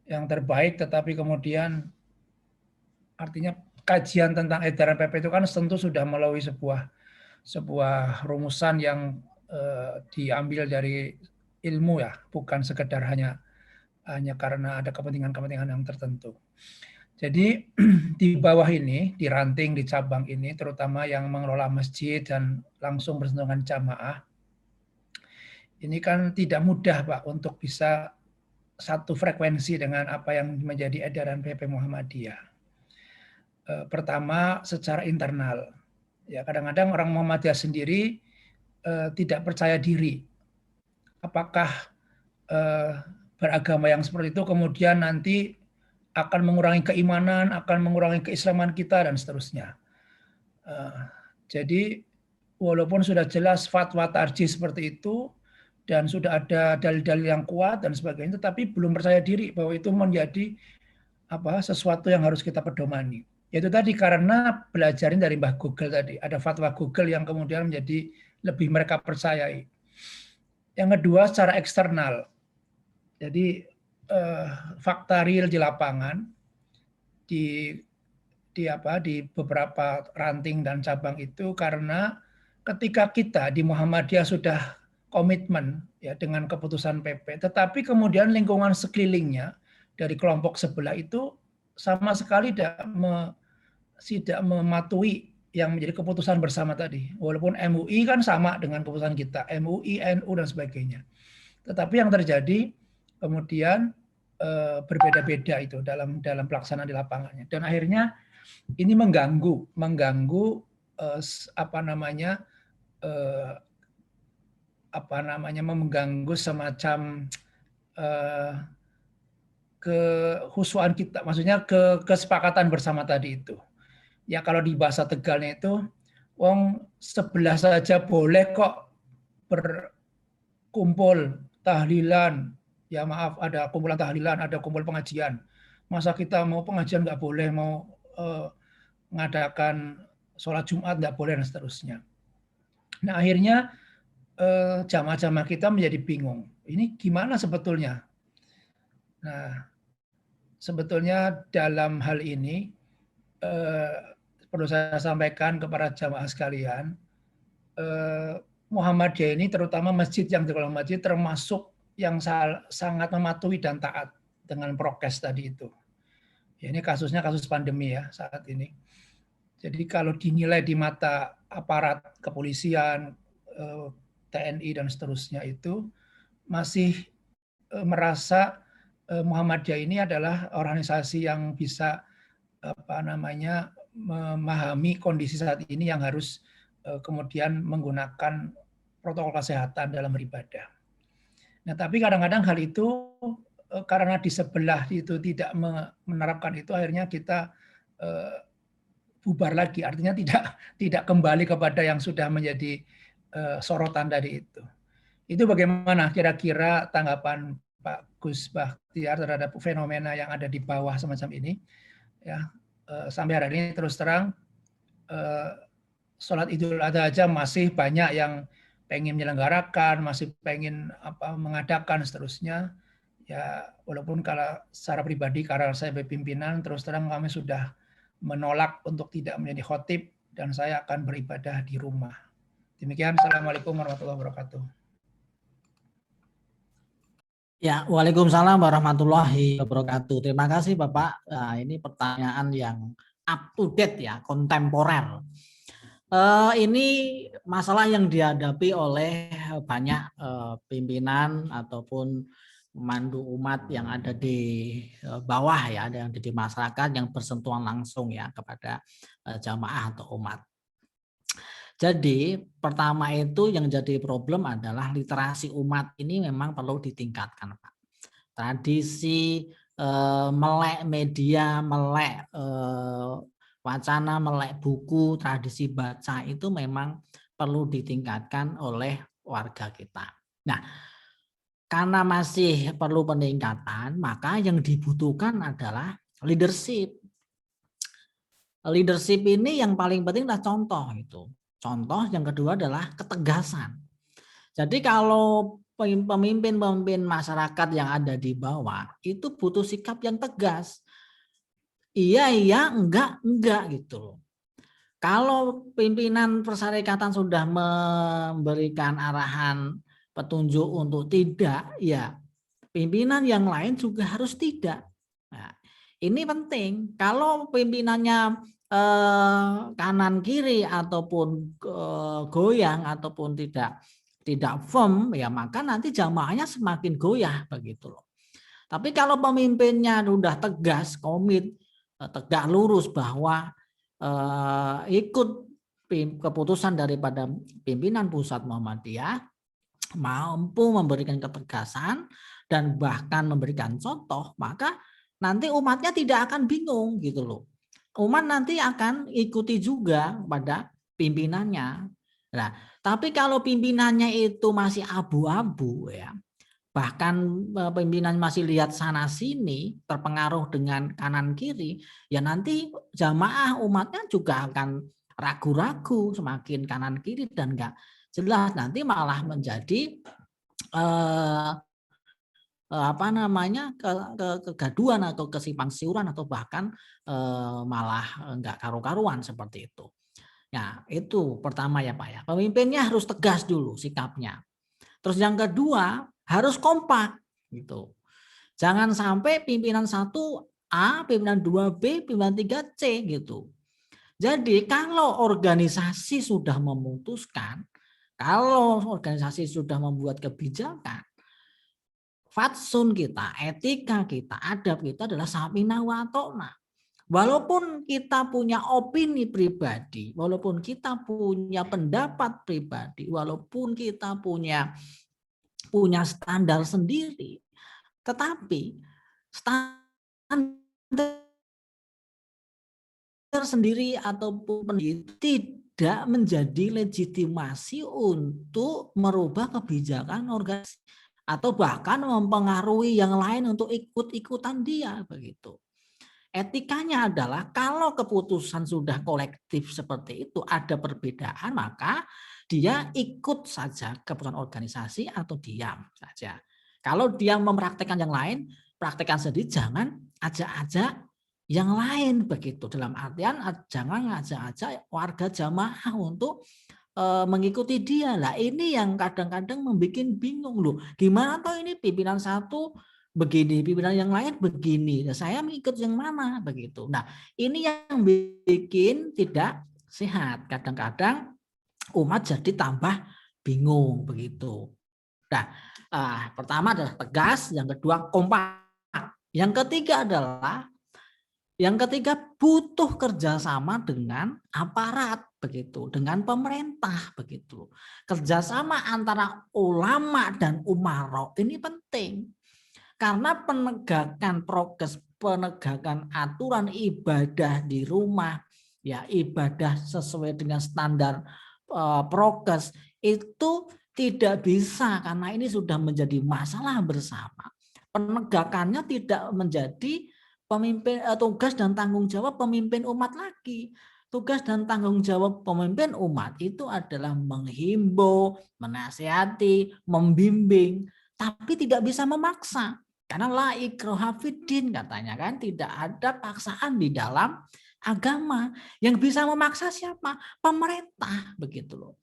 yang terbaik tetapi kemudian artinya kajian tentang edaran PP itu kan tentu sudah melalui sebuah rumusan yang diambil dari ilmu ya, bukan sekedar hanya karena ada kepentingan-kepentingan yang tertentu. Jadi di bawah ini, di ranting, di cabang ini, terutama yang mengelola masjid dan langsung bersentuhan jamaah, ini kan tidak mudah Pak untuk bisa satu frekuensi dengan apa yang menjadi edaran PP Muhammadiyah. Pertama secara internal, ya kadang-kadang orang Muhammadiyah sendiri tidak percaya diri. Apakah beragama yang seperti itu kemudian nanti akan mengurangi keimanan, akan mengurangi keislaman kita dan seterusnya. Jadi walaupun sudah jelas fatwa tarjih seperti itu dan sudah ada dalil-dalil yang kuat dan sebagainya, tetapi belum percaya diri bahwa itu menjadi sesuatu yang harus kita pedomani. Yaitu tadi karena belajarin dari Mbah Google tadi, ada fatwa Google yang kemudian menjadi lebih mereka percayai. Yang kedua secara eksternal, jadi fakta real di lapangan, di di beberapa ranting dan cabang itu karena ketika kita di Muhammadiyah sudah komitmen ya dengan keputusan PP, tetapi kemudian lingkungan sekelilingnya dari kelompok sebelah itu sama sekali tidak mematuhi yang menjadi keputusan bersama tadi. Walaupun MUI kan sama dengan keputusan kita, MUI, NU dan sebagainya. Tetapi yang terjadi kemudian berbeda-beda itu dalam pelaksanaan di lapangannya. Dan akhirnya ini mengganggu mengganggu semacam kehusuan kita, maksudnya kesepakatan bersama tadi itu. Ya kalau di bahasa Tegalnya itu, wong sebelah saja boleh kok berkumpul tahlilan, ya maaf ada kumpulan tahlilan, ada kumpul pengajian. Masa kita mau pengajian nggak boleh, mau mengadakan sholat Jumat nggak boleh dan seterusnya. Nah akhirnya jamaah-jamaah kita menjadi bingung. Ini gimana sebetulnya? Nah sebetulnya dalam hal ini perlu saya sampaikan kepada jamaah sekalian, Muhammadiyah ini terutama masjid yang tergolong masjid termasuk yang sangat mematuhi dan taat dengan prokes tadi itu. Ya, ini kasusnya kasus pandemi ya saat ini. Jadi kalau dinilai di mata aparat kepolisian, TNI dan seterusnya itu masih merasa Muhammadiyah ini adalah organisasi yang bisa memahami kondisi saat ini yang harus kemudian menggunakan protokol kesehatan dalam beribadah. Nah, tapi kadang-kadang hal itu karena di sebelah itu tidak menerapkan itu, akhirnya kita bubar lagi. Artinya tidak kembali kepada yang sudah menjadi sorotan tadi itu. Itu bagaimana kira-kira tanggapan Pak Gus Bakhtiar terhadap fenomena yang ada di bawah semacam ini? Ya, sampai hari ini terus terang sholat Idul Adha aja masih banyak yang pengen menyelenggarakan, masih pengen mengadakan seterusnya. Ya, walaupun kalau secara pribadi karena saya pimpinan, terus terang kami sudah menolak untuk tidak menjadi khotib dan saya akan beribadah di rumah. Demikian, Assalamualaikum warahmatullahi wabarakatuh. Ya, waalaikumsalam warahmatullahi wabarakatuh. Terima kasih Bapak. Nah, ini pertanyaan yang up to date ya, kontemporer. Ini masalah yang dihadapi oleh banyak pimpinan ataupun pemandu umat yang ada di bawah ya, yang ada di masyarakat yang bersentuhan langsung ya kepada jamaah atau umat. Jadi pertama itu yang jadi problem adalah literasi umat ini memang perlu ditingkatkan, Pak. Tradisi melek media, melek wacana, melek buku, tradisi baca itu memang perlu ditingkatkan oleh warga kita. Nah, karena masih perlu peningkatan, maka yang dibutuhkan adalah leadership. Leadership ini yang paling penting adalah contoh itu. Contoh yang kedua adalah ketegasan. Jadi kalau pemimpin-pemimpin masyarakat yang ada di bawah itu butuh sikap yang tegas. Iya, enggak gitu. Kalau pimpinan persyarikatan sudah memberikan arahan petunjuk untuk tidak, ya pimpinan yang lain juga harus tidak. Nah, ini penting. Kalau pimpinannya kanan kiri ataupun goyang ataupun tidak firm, ya maka nanti jamaahnya semakin goyah begitu loh. Tapi kalau pemimpinnya sudah tegas, komit, tegak lurus bahwa ikut keputusan daripada pimpinan pusat Muhammadiyah, mampu memberikan ketegasan dan bahkan memberikan contoh, maka nanti umatnya tidak akan bingung gitu loh. Umat nanti akan ikuti juga pada pimpinannya. Nah, tapi kalau pimpinannya itu masih abu-abu ya, bahkan pimpinan masih lihat sana sini, terpengaruh dengan kanan kiri, ya nanti jamaah umatnya juga akan ragu-ragu, semakin kanan kiri dan enggak jelas, nanti malah menjadi apa namanya kegaduhan atau kesimpang siuran atau bahkan malah enggak karu-karuan seperti itu. Ya, itu pertama ya Pak ya. Pemimpinnya harus tegas dulu sikapnya. Terus yang kedua harus kompak gitu. Jangan sampai pimpinan 1A, pimpinan 2B, pimpinan 3C gitu. Jadi kalau organisasi sudah memutuskan, kalau organisasi sudah membuat kebijakan, fatsun kita, etika kita, adab kita adalah samina wa ta'na. Walaupun kita punya opini pribadi, walaupun kita punya pendapat pribadi, walaupun kita punya standar sendiri, tetapi standar sendiri ataupun tidak menjadi legitimasi untuk merubah kebijakan organisasi atau bahkan mempengaruhi yang lain untuk ikut-ikutan dia begitu. Etikanya adalah kalau keputusan sudah kolektif seperti itu ada perbedaan maka dia ikut saja keputusan organisasi atau diam saja. Kalau dia mempraktekkan yang lain, praktekkan sendiri, jangan ajak-ajak yang lain begitu. Dalam artian jangan ngajak-ajak warga jamaah untuk mengikuti dia. Lah ini yang kadang-kadang membuat bingung loh. Gimana toh ini pimpinan 1 begini, pimpinan yang lain begini. Nah, saya mengikut yang mana begitu. Nah, ini yang bikin tidak sehat. Kadang-kadang umat jadi tambah bingung begitu. Nah, pertama adalah tegas, yang kedua kompak. Yang ketiga butuh kerjasama dengan aparat begitu, dengan pemerintah begitu. Kerjasama antara ulama dan umaro ini penting karena penegakan prokes, penegakan aturan ibadah di rumah, ya ibadah sesuai dengan standar prokes itu tidak bisa karena ini sudah menjadi masalah bersama. Penegakannya tidak menjadi pemimpin tugas dan tanggung jawab pemimpin umat lagi. Tugas dan tanggung jawab pemimpin umat itu adalah menghimbau, menasihati, membimbing, tapi tidak bisa memaksa. Karena la ikraha fiddin katanya kan, tidak ada paksaan di dalam agama. Yang bisa memaksa siapa? Pemerintah begitu loh.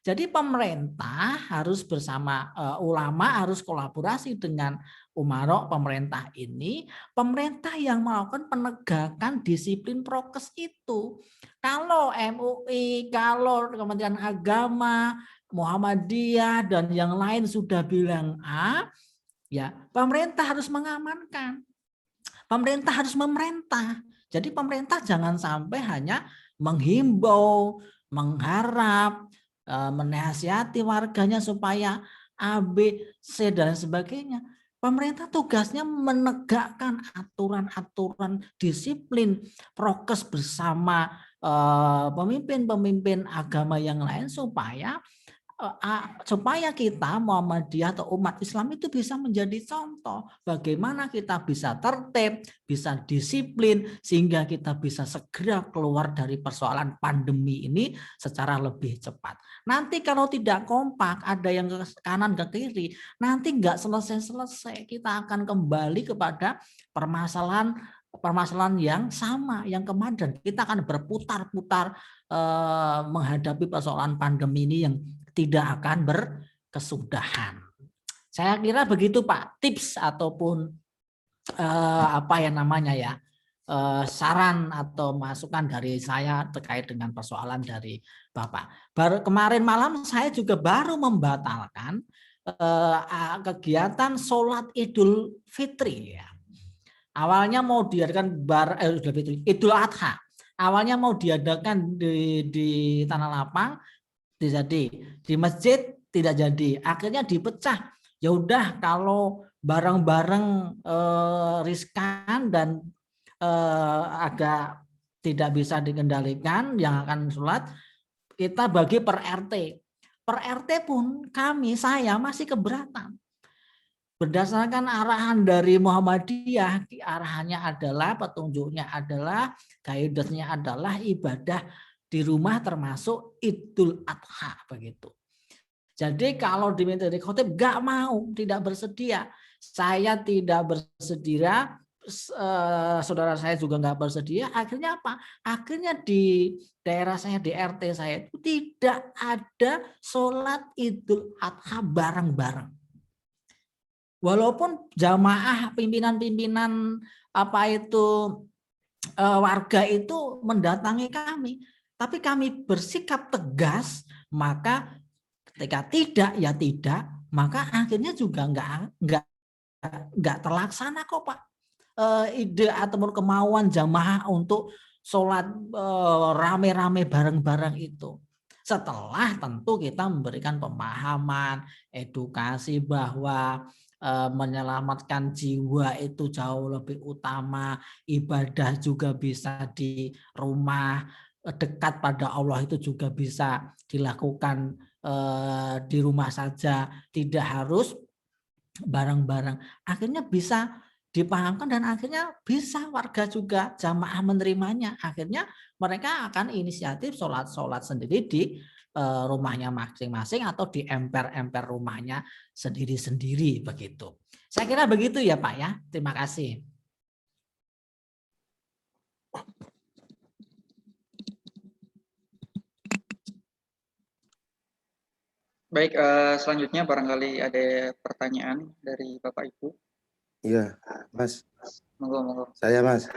Jadi pemerintah harus bersama ulama harus kolaborasi dengan umaro pemerintah ini, pemerintah yang melakukan penegakan disiplin prokes itu. Kalau MUI, kalau Kementerian Agama, Muhammadiyah dan yang lain sudah bilang A, ya pemerintah harus mengamankan. Pemerintah harus memerintah. Jadi pemerintah jangan sampai hanya menghimbau, mengharap, menasihati warganya supaya A, B, C dan sebagainya. Pemerintah tugasnya menegakkan aturan-aturan disiplin prokes bersama pemimpin-pemimpin agama yang lain supaya kita Muhammadiyah atau umat Islam itu bisa menjadi contoh bagaimana kita bisa tertib, bisa disiplin sehingga kita bisa segera keluar dari persoalan pandemi ini secara lebih cepat. Nanti kalau tidak kompak, ada yang ke kanan ke kiri, nanti nggak selesai-selesai. Kita akan kembali kepada permasalahan yang sama yang kemarin. Kita akan berputar-putar menghadapi persoalan pandemi ini yang tidak akan berkesudahan. Saya kira begitu Pak, tips ataupun saran atau masukan dari saya terkait dengan persoalan dari Bapak. Kemarin malam saya juga baru membatalkan kegiatan sholat Idul Fitri ya. Awalnya mau diadakan Idul Adha. Awalnya mau diadakan di Tanah Lapang, jadi di masjid tidak jadi, akhirnya dipecah. Ya udah kalau bareng-bareng riskan dan agak tidak bisa dikendalikan yang akan sholat, kita bagi per RT. Per RT pun saya masih keberatan. Berdasarkan arahan dari Muhammadiyah, arahannya adalah, petunjuknya adalah, guidance-nya adalah ibadah di rumah termasuk Idul Adha begitu. Jadi kalau diminta dari khotib nggak mau, tidak bersedia. Saya tidak bersedia, saudara saya juga nggak bersedia. Akhirnya apa? Akhirnya di daerah saya, di RT saya itu tidak ada sholat Idul Adha bareng-bareng. Walaupun jamaah pimpinan-pimpinan warga itu mendatangi kami, tapi kami bersikap tegas, maka ketika tidak ya tidak, maka akhirnya juga nggak terlaksana kok Pak. Ide ataupun kemauan jamaah untuk sholat rame-rame bareng-bareng itu. Setelah tentu kita memberikan pemahaman, edukasi bahwa menyelamatkan jiwa itu jauh lebih utama, ibadah juga bisa di rumah, dekat pada Allah itu juga bisa dilakukan di rumah saja, tidak harus bareng-bareng. Akhirnya bisa dipahamkan dan akhirnya bisa warga juga jamaah menerimanya. Akhirnya mereka akan inisiatif sholat sendiri di rumahnya masing-masing atau di emper-emper rumahnya sendiri-sendiri begitu. Saya kira begitu ya Pak ya. Terima kasih. Baik, selanjutnya barangkali ada pertanyaan dari Bapak Ibu. Iya, Mas. Monggo. Saya, Mas.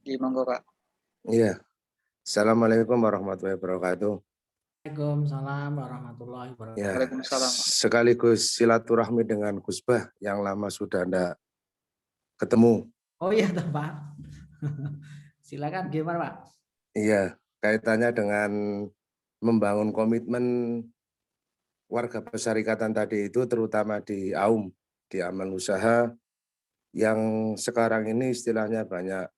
Iya, monggo, Pak. Iya. Assalamualaikum warahmatullahi wabarakatuh. Waalaikumsalam warahmatullahi wabarakatuh. Ya, Waalaikumsalam. sekaligus silaturahmi dengan Gus Bah yang lama sudah Anda ketemu. Oh iya, Pak. Silakan gimana, Pak? Iya, kaitannya dengan membangun komitmen warga persyarikatan tadi itu terutama di AUM, di amal usaha yang sekarang ini istilahnya banyak,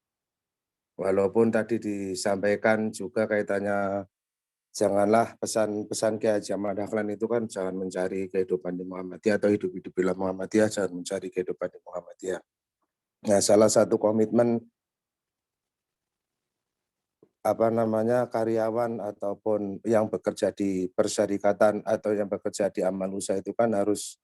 walaupun tadi disampaikan juga kaitannya janganlah pesan-pesan Kiai Haji Ahmad Dahlan itu kan jangan mencari kehidupan di Muhammadiyah atau hidup-hidup di Muhammadiyah, jangan mencari kehidupan di Muhammadiyah. Nah, salah satu komitmen karyawan ataupun yang bekerja di persyarikatan atau yang bekerja di amal usaha itu kan harus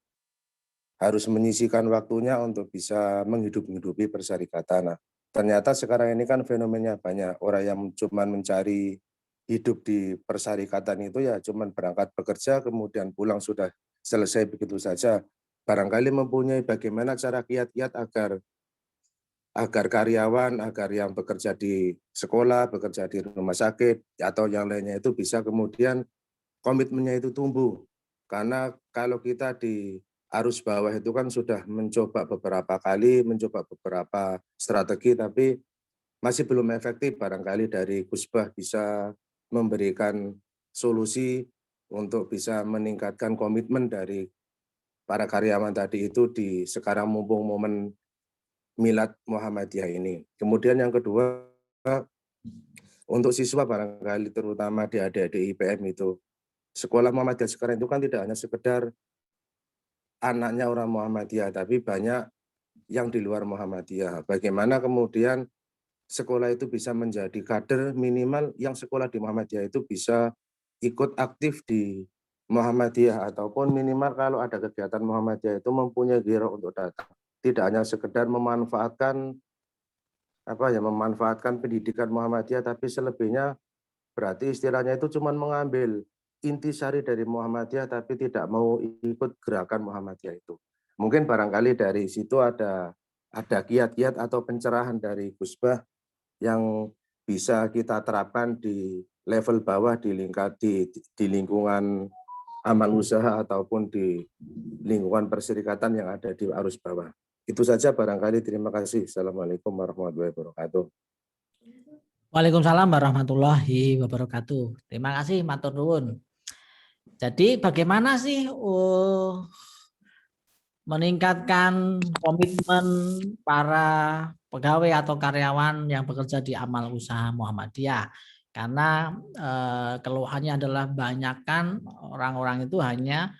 menyisihkan waktunya untuk bisa menghidupi persyarikatan. Nah, ternyata sekarang ini kan fenomenanya banyak orang yang cuma mencari hidup di persyarikatan itu ya cuma berangkat bekerja kemudian pulang sudah selesai begitu saja. Barangkali mempunyai bagaimana cara kiat-kiat agar karyawan, agar yang bekerja di sekolah, bekerja di rumah sakit, atau yang lainnya itu bisa kemudian komitmennya itu tumbuh. Karena kalau kita di arus bawah itu kan sudah mencoba beberapa kali, mencoba beberapa strategi, tapi masih belum efektif. Barangkali dari Gus Bah bisa memberikan solusi untuk bisa meningkatkan komitmen dari para karyawan tadi itu di sekarang mumpung momen Milad Muhammadiyah ini. Kemudian yang kedua, untuk siswa barangkali terutama di adik-adik IPM itu, sekolah Muhammadiyah sekarang itu kan tidak hanya sekedar anaknya orang Muhammadiyah, tapi banyak yang di luar Muhammadiyah. Bagaimana kemudian sekolah itu bisa menjadi kader minimal yang sekolah di Muhammadiyah itu bisa ikut aktif di Muhammadiyah, ataupun minimal kalau ada kegiatan Muhammadiyah itu mempunyai giro untuk datang. Tidak hanya sekedar memanfaatkan pendidikan Muhammadiyah, tapi selebihnya berarti istilahnya itu cuma mengambil intisari dari Muhammadiyah tapi tidak mau ikut gerakan Muhammadiyah itu. Mungkin barangkali dari situ ada kiat-kiat atau pencerahan dari Gus Bah yang bisa kita terapkan di level bawah di lingkungan amal usaha ataupun di lingkungan perserikatan yang ada di arus bawah. Itu saja barangkali. Terima kasih. Assalamualaikum warahmatullahi wabarakatuh. Waalaikumsalam warahmatullahi wabarakatuh. Terima kasih matur nuwun. Jadi bagaimana sih meningkatkan komitmen para pegawai atau karyawan yang bekerja di amal usaha Muhammadiyah? Karena keluhannya adalah banyakkan orang-orang itu hanya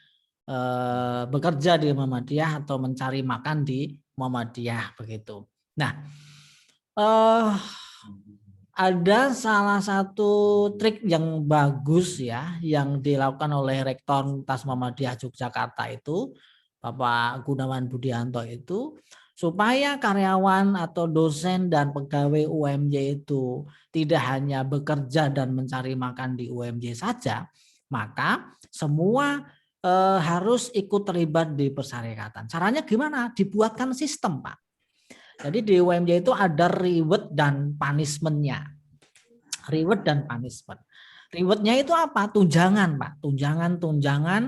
bekerja di Muhammadiyah atau mencari makan di Muhammadiyah begitu. Nah, ada salah satu trik yang bagus ya yang dilakukan oleh Rektor Universitas Muhammadiyah Yogyakarta itu Bapak Gunawan Budianto itu, supaya karyawan atau dosen dan pegawai UMY itu tidak hanya bekerja dan mencari makan di UMY saja, maka semua harus ikut terlibat di persyarikatan. Caranya gimana? Dibuatkan sistem, Pak. Jadi di UMY itu ada reward dan punishment-nya. Reward dan punishment. Reward-nya itu apa? Tunjangan, Pak. Tunjangan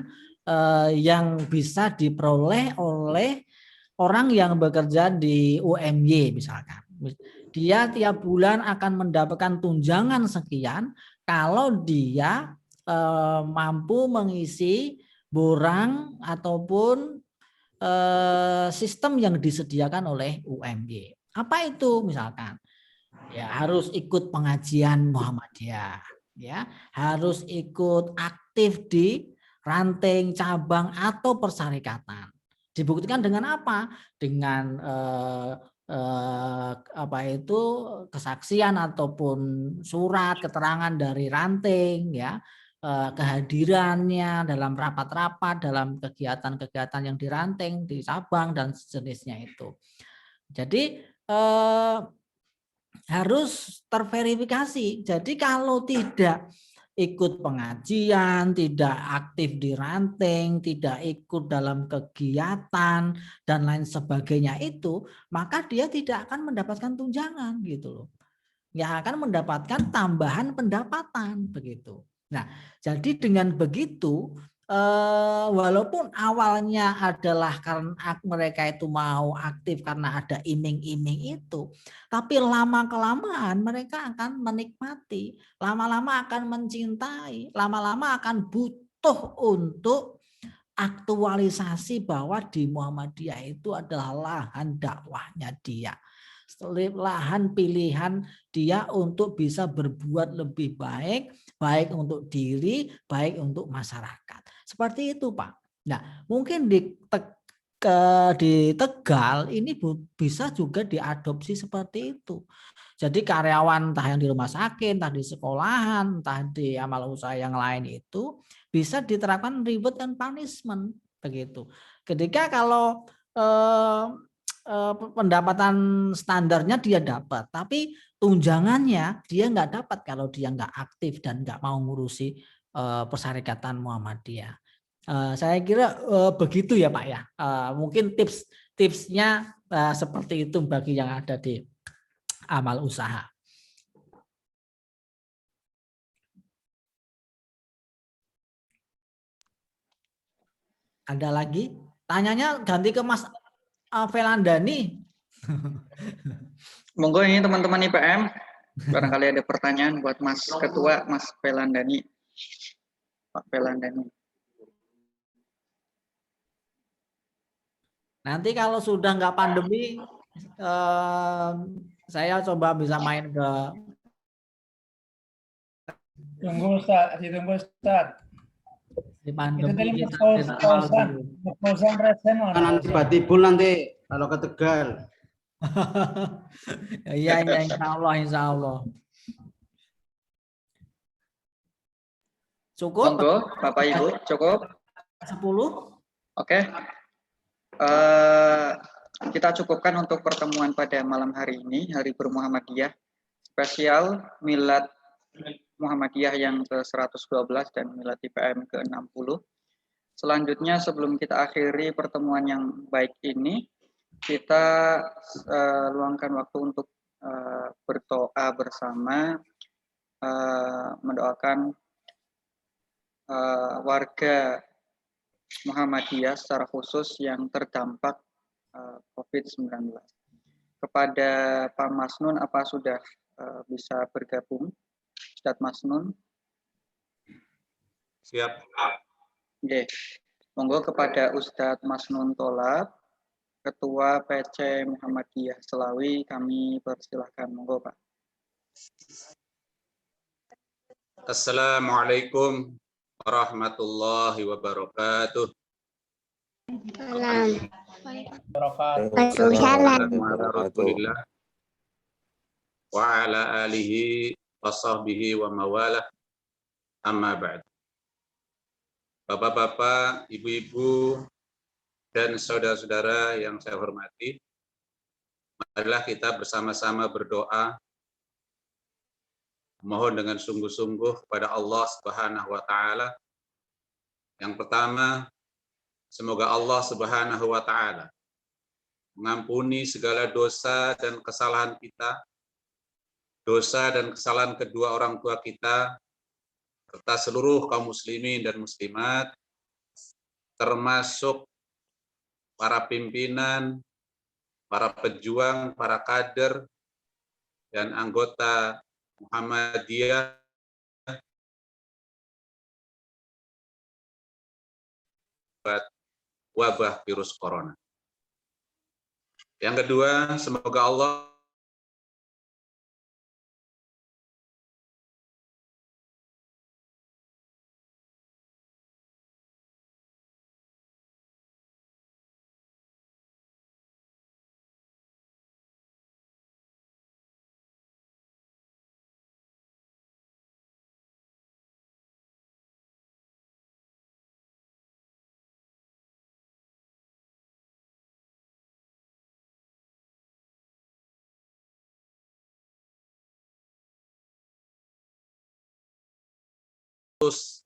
yang bisa diperoleh oleh orang yang bekerja di UMY misalkan. Dia tiap bulan akan mendapatkan tunjangan sekian kalau dia mampu mengisi borang ataupun sistem yang disediakan oleh UMY. Apa itu misalkan? Ya, harus ikut pengajian Muhammadiyah, ya, harus ikut aktif di ranting, cabang atau persyarikatan. Dibuktikan dengan apa? Dengan apa itu kesaksian ataupun surat keterangan dari ranting, ya, kehadirannya dalam rapat-rapat, dalam kegiatan-kegiatan yang di ranting, di cabang dan sejenisnya itu. Jadi harus terverifikasi. Jadi kalau tidak ikut pengajian, tidak aktif di ranting, tidak ikut dalam kegiatan dan lain sebagainya itu, maka dia tidak akan mendapatkan tunjangan gitu loh. Ya akan mendapatkan tambahan pendapatan begitu. Nah, jadi dengan begitu walaupun awalnya adalah karena mereka itu mau aktif karena ada iming-iming itu, tapi lama-kelamaan mereka akan menikmati, lama-lama akan mencintai, lama-lama akan butuh untuk aktualisasi bahwa di Muhammadiyah itu adalah lahan dakwahnya dia. Lahan pilihan dia untuk bisa berbuat lebih baik, baik untuk diri, baik untuk masyarakat. Seperti itu, Pak. Nah, mungkin di Tegal ini bisa juga diadopsi seperti itu. Jadi karyawan entah yang di rumah sakit, entah di sekolahan, entah di amal usaha yang lain itu bisa diterapkan reward and punishment begitu. Ketika kalau pendapatan standarnya dia dapat, tapi tunjangannya dia nggak dapat kalau dia nggak aktif dan nggak mau ngurusi persyarikatan Muhammadiyah. Saya kira begitu ya Pak ya. Mungkin tipsnya seperti itu bagi yang ada di amal usaha. Ada lagi? Tanyanya ganti ke Mas Velandani. Monggo ini teman-teman IPM, barangkali ada pertanyaan buat Mas Ketua, Mas Velandani. Pak Velandani. Nanti kalau sudah nggak pandemi, saya coba bisa main ke. Tunggu Ustaz, ditunggu Ustaz. Di pandemi itu tadi proposal resen nanti Batibul nanti kalau ke Tegal. Iya, insya Allah. Cukup? Monggo, Bapak Ibu, cukup? 10. Oke. Kita cukupkan untuk pertemuan pada malam hari ini, Hari Bermuhammadiyah spesial Milad Muhammadiyah yang ke-112 dan Milad IPM ke-60. Selanjutnya sebelum kita akhiri pertemuan yang baik ini, kita luangkan waktu untuk berdoa bersama, mendoakan warga Muhammadiyah secara khusus yang terdampak COVID-19. Kepada Pak Masnun, apa sudah bisa bergabung? Ustadz Masnun. Siap. Oke. Monggo kepada Ustadz Masnun Tolab, Ketua PC Muhammadiyah Selawi, kami persilahkan. Monggo Pak. Assalamualaikum warahmatullahi wabarakatuh. Waalaikumsalam. Waalaikumsalam. Alhamdulillah. wa ala alihi wa sahbihi wa mawalah, amma ba'd. Bapak-bapak, ibu-ibu, dan saudara-saudara yang saya hormati, marilah kita bersama-sama berdoa, mohon dengan sungguh-sungguh kepada Allah Subhanahu wa Ta'ala. Yang pertama, semoga Allah Subhanahu wa Ta'ala mengampuni segala dosa dan kesalahan kita, dosa dan kesalahan kedua orang tua kita, serta seluruh kaum muslimin dan muslimat, termasuk para pimpinan, para pejuang, para kader, dan anggota Muhammadiyah wabah virus corona. Yang kedua, semoga Allah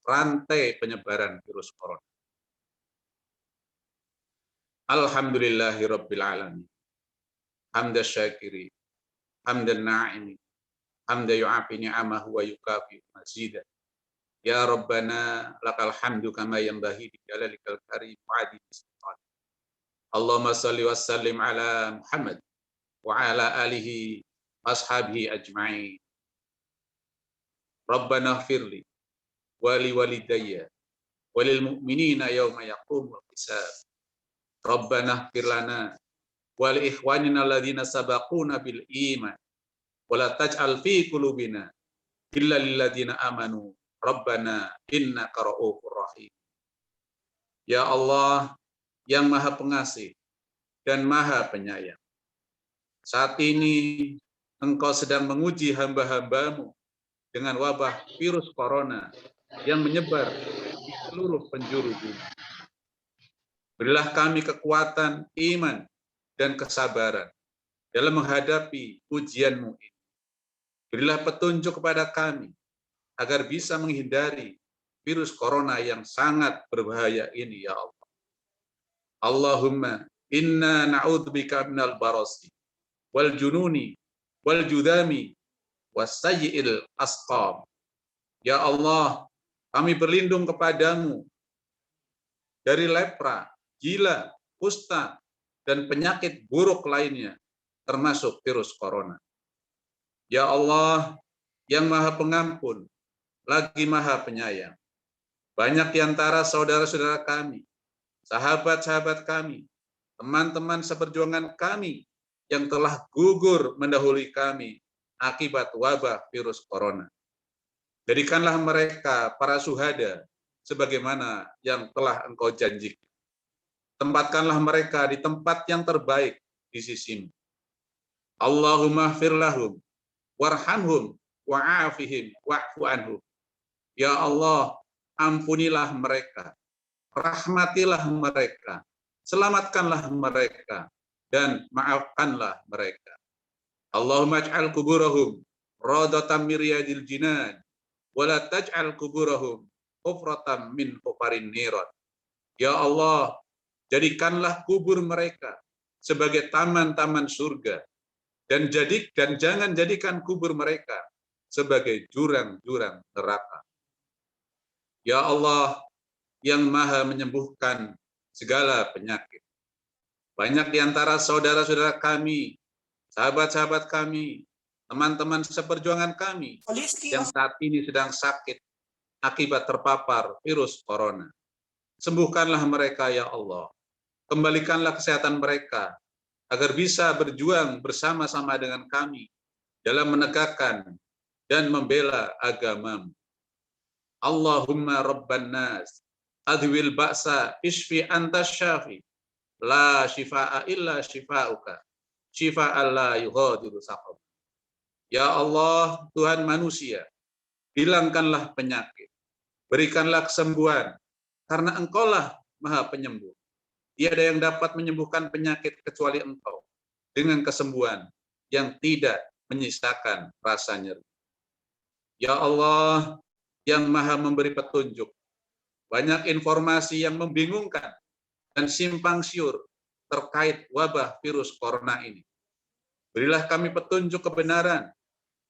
rantai penyebaran virus corona. Alhamdulillahirabbil alamin. Hamdan syakiri, hamdan na'imi, hamdan yu'afi ni'amahu wa yukafi mazidah. Ya Rabbana lakal hamdu kama yanbaghi li jalalikal karim wa adil sultan. Allahumma shalli wa sallim ala Muhammad wa ala alihi ashabihi ajma'in. Rabbana ighfirli wali walidayya walil mu'minina yawma yaqumul hisab. Rabbana ighfir lana wal ikhwanina alladhina sabaquna bil iman wa la taj'al fi qulubina illa lil ladzina amanu Rabbana innaka ra'ufur rahim. Ya Allah yang Maha Pengasih dan Maha Penyayang, saat ini Engkau sedang menguji hamba-hambamu dengan wabah virus corona yang menyebar di seluruh penjuru bumi. Berilah kami kekuatan, iman, dan kesabaran dalam menghadapi ujian-Mu ini. Berilah petunjuk kepada kami agar bisa menghindari virus corona yang sangat berbahaya ini, ya Allah. Allahumma inna na'udzubika minal barasi wal jununi wal judami was sayyi'il asqam. Ya Allah, kami berlindung kepadamu dari lepra, gila, kusta, dan penyakit buruk lainnya, termasuk virus corona. Ya Allah, yang Maha Pengampun, lagi Maha Penyayang. Banyak di antara saudara-saudara kami, sahabat-sahabat kami, teman-teman seperjuangan kami yang telah gugur mendahului kami akibat wabah virus corona. Jadikanlah mereka para syuhada sebagaimana yang telah Engkau janjikan. Tempatkanlah mereka di tempat yang terbaik di sisi-Mu. Allahumma ighfir lahum warhamhum wa'afihim wa'fu anhum. Ya Allah, ampunilah mereka, rahmatilah mereka, selamatkanlah mereka, dan maafkanlah mereka. Allahumma ij'al kuburahum radatan min riyadil jinan wala taj'al kuburahum hufratan min hufarin niran. Ya Allah, jadikanlah kubur mereka sebagai taman-taman surga, dan jangan jadikan kubur mereka sebagai jurang-jurang neraka. Ya Allah yang Maha menyembuhkan segala penyakit. Banyak di antara saudara-saudara kami, sahabat-sahabat kami, teman-teman seperjuangan kami yang saat ini sedang sakit akibat terpapar virus corona. Sembuhkanlah mereka, ya Allah. Kembalikanlah kesehatan mereka agar bisa berjuang bersama-sama dengan kami dalam menegakkan dan membela agama-Mu. Allahumma rabban nas adwil ba'sa ishfi anta syafi la shifaa illa shifauka shifaan la yughadiru saqam. Ya Allah, Tuhan manusia, hilangkanlah penyakit, berikanlah kesembuhan, karena Engkaulah Maha Penyembuh. Tiada yang dapat menyembuhkan penyakit kecuali Engkau, dengan kesembuhan yang tidak menyisakan rasa nyeri. Ya Allah, yang Maha memberi petunjuk, banyak informasi yang membingungkan dan simpang siur terkait wabah virus corona ini. Berilah kami petunjuk kebenaran,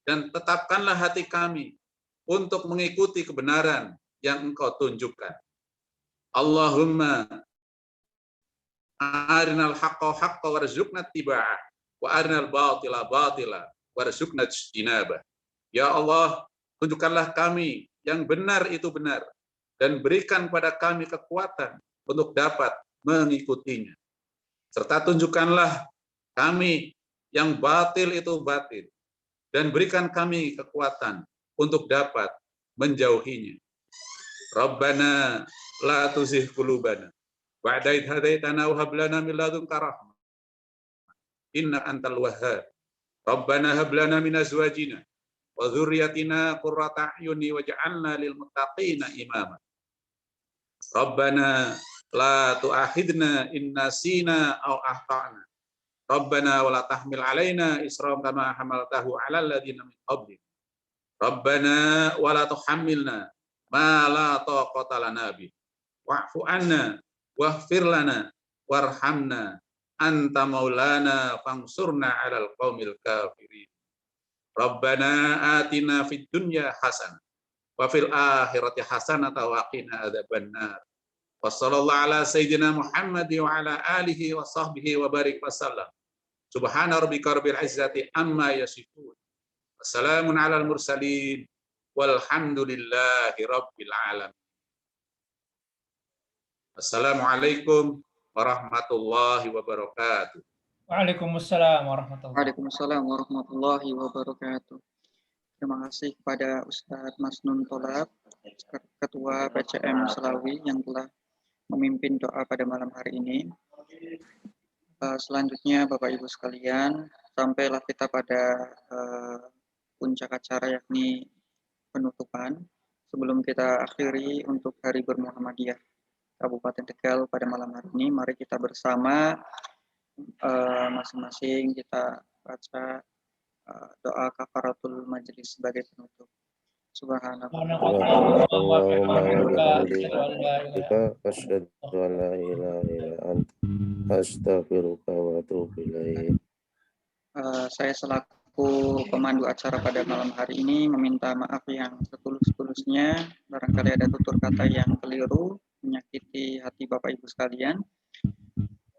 dan tetapkanlah hati kami untuk mengikuti kebenaran yang Engkau tunjukkan. Allahumma arinal haqqa haqqa warzuqna tiba'ah, wa arinal batila batila warzuqna ijtinabah. Ya Allah, tunjukkanlah kami yang benar itu benar, dan berikan pada kami kekuatan untuk dapat mengikutinya. Serta tunjukkanlah kami yang batil itu batil, dan berikan kami kekuatan untuk dapat menjauhinya. Rabbana la tuzigh qulubana ba'da idh hadaitana wa hab lana min ladunka rahmah innaka antal wahhab. Rabbana hab lana min azwajina wa dzurriyyatina qurrata a'yuni waj'alna lil muttaqina imama. Rabbana la tu'akhidna in nasina aw akhtana. Rabbana wa la tahmil alaina isran kama hamaltahu 'alal ladzina min qablina. Rabbana wa la tuhammilna ma la taqata lana bih. Wa'fu 'anna waghfir lana warhamna anta maulana fansurna 'alal qaumil kafirin. Rabbana atina fid dunya hasanah wa fil akhirati hasanah wa qina adzabannar. Wassallallahu ala sayyidina Muhammad wa ala alihi wa sahbihi wa barik wasallam. Subhana rabbika rabbil izzati amma yasifun. Wassalamun alal mursalin walhamdulillahi rabbil alamin. Assalamualaikum warahmatullahi wabarakatuh. Waalaikumsalam warahmatullahi wabarakatuh. Waalaikumsalam warahmatullahi wabarakatuh. Terima kasih kepada Ustadz Masnun Tolab, Ketua PCM Selawi yang telah memimpin doa pada malam hari ini. Selanjutnya Bapak Ibu sekalian, sampailah kita pada puncak acara yakni penutupan. Sebelum kita akhiri untuk Hari Bermuhammadiyah Kabupaten Tegal pada malam hari ini, mari kita bersama masing-masing kita baca doa kafaratul majelis sebagai penutup. Subhanallah wa bihamdika asyhadu an la ilaha illa anta astaghfiruka wa atubu ilaik. Saya selaku pemandu acara pada malam hari ini meminta maaf yang setulus-tulusnya barangkali ada tutur kata yang keliru menyakiti hati Bapak Ibu sekalian.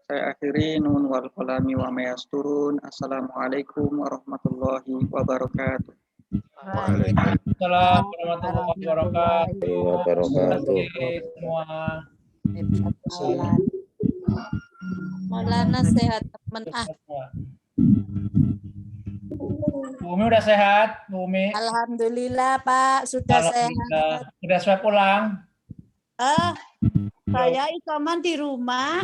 Saya akhiri nun wal qalami wa ma yasturun. Assalamualaikum warahmatullahi wabarakatuh. Waalaikumsalam warahmatullahi wabarakatuh. Semua. Maulana sehat teman Bumi udah sehat, Bumi. Alhamdulillah Pak, sudah sehat. Sudah pulang. Saya isoman di rumah.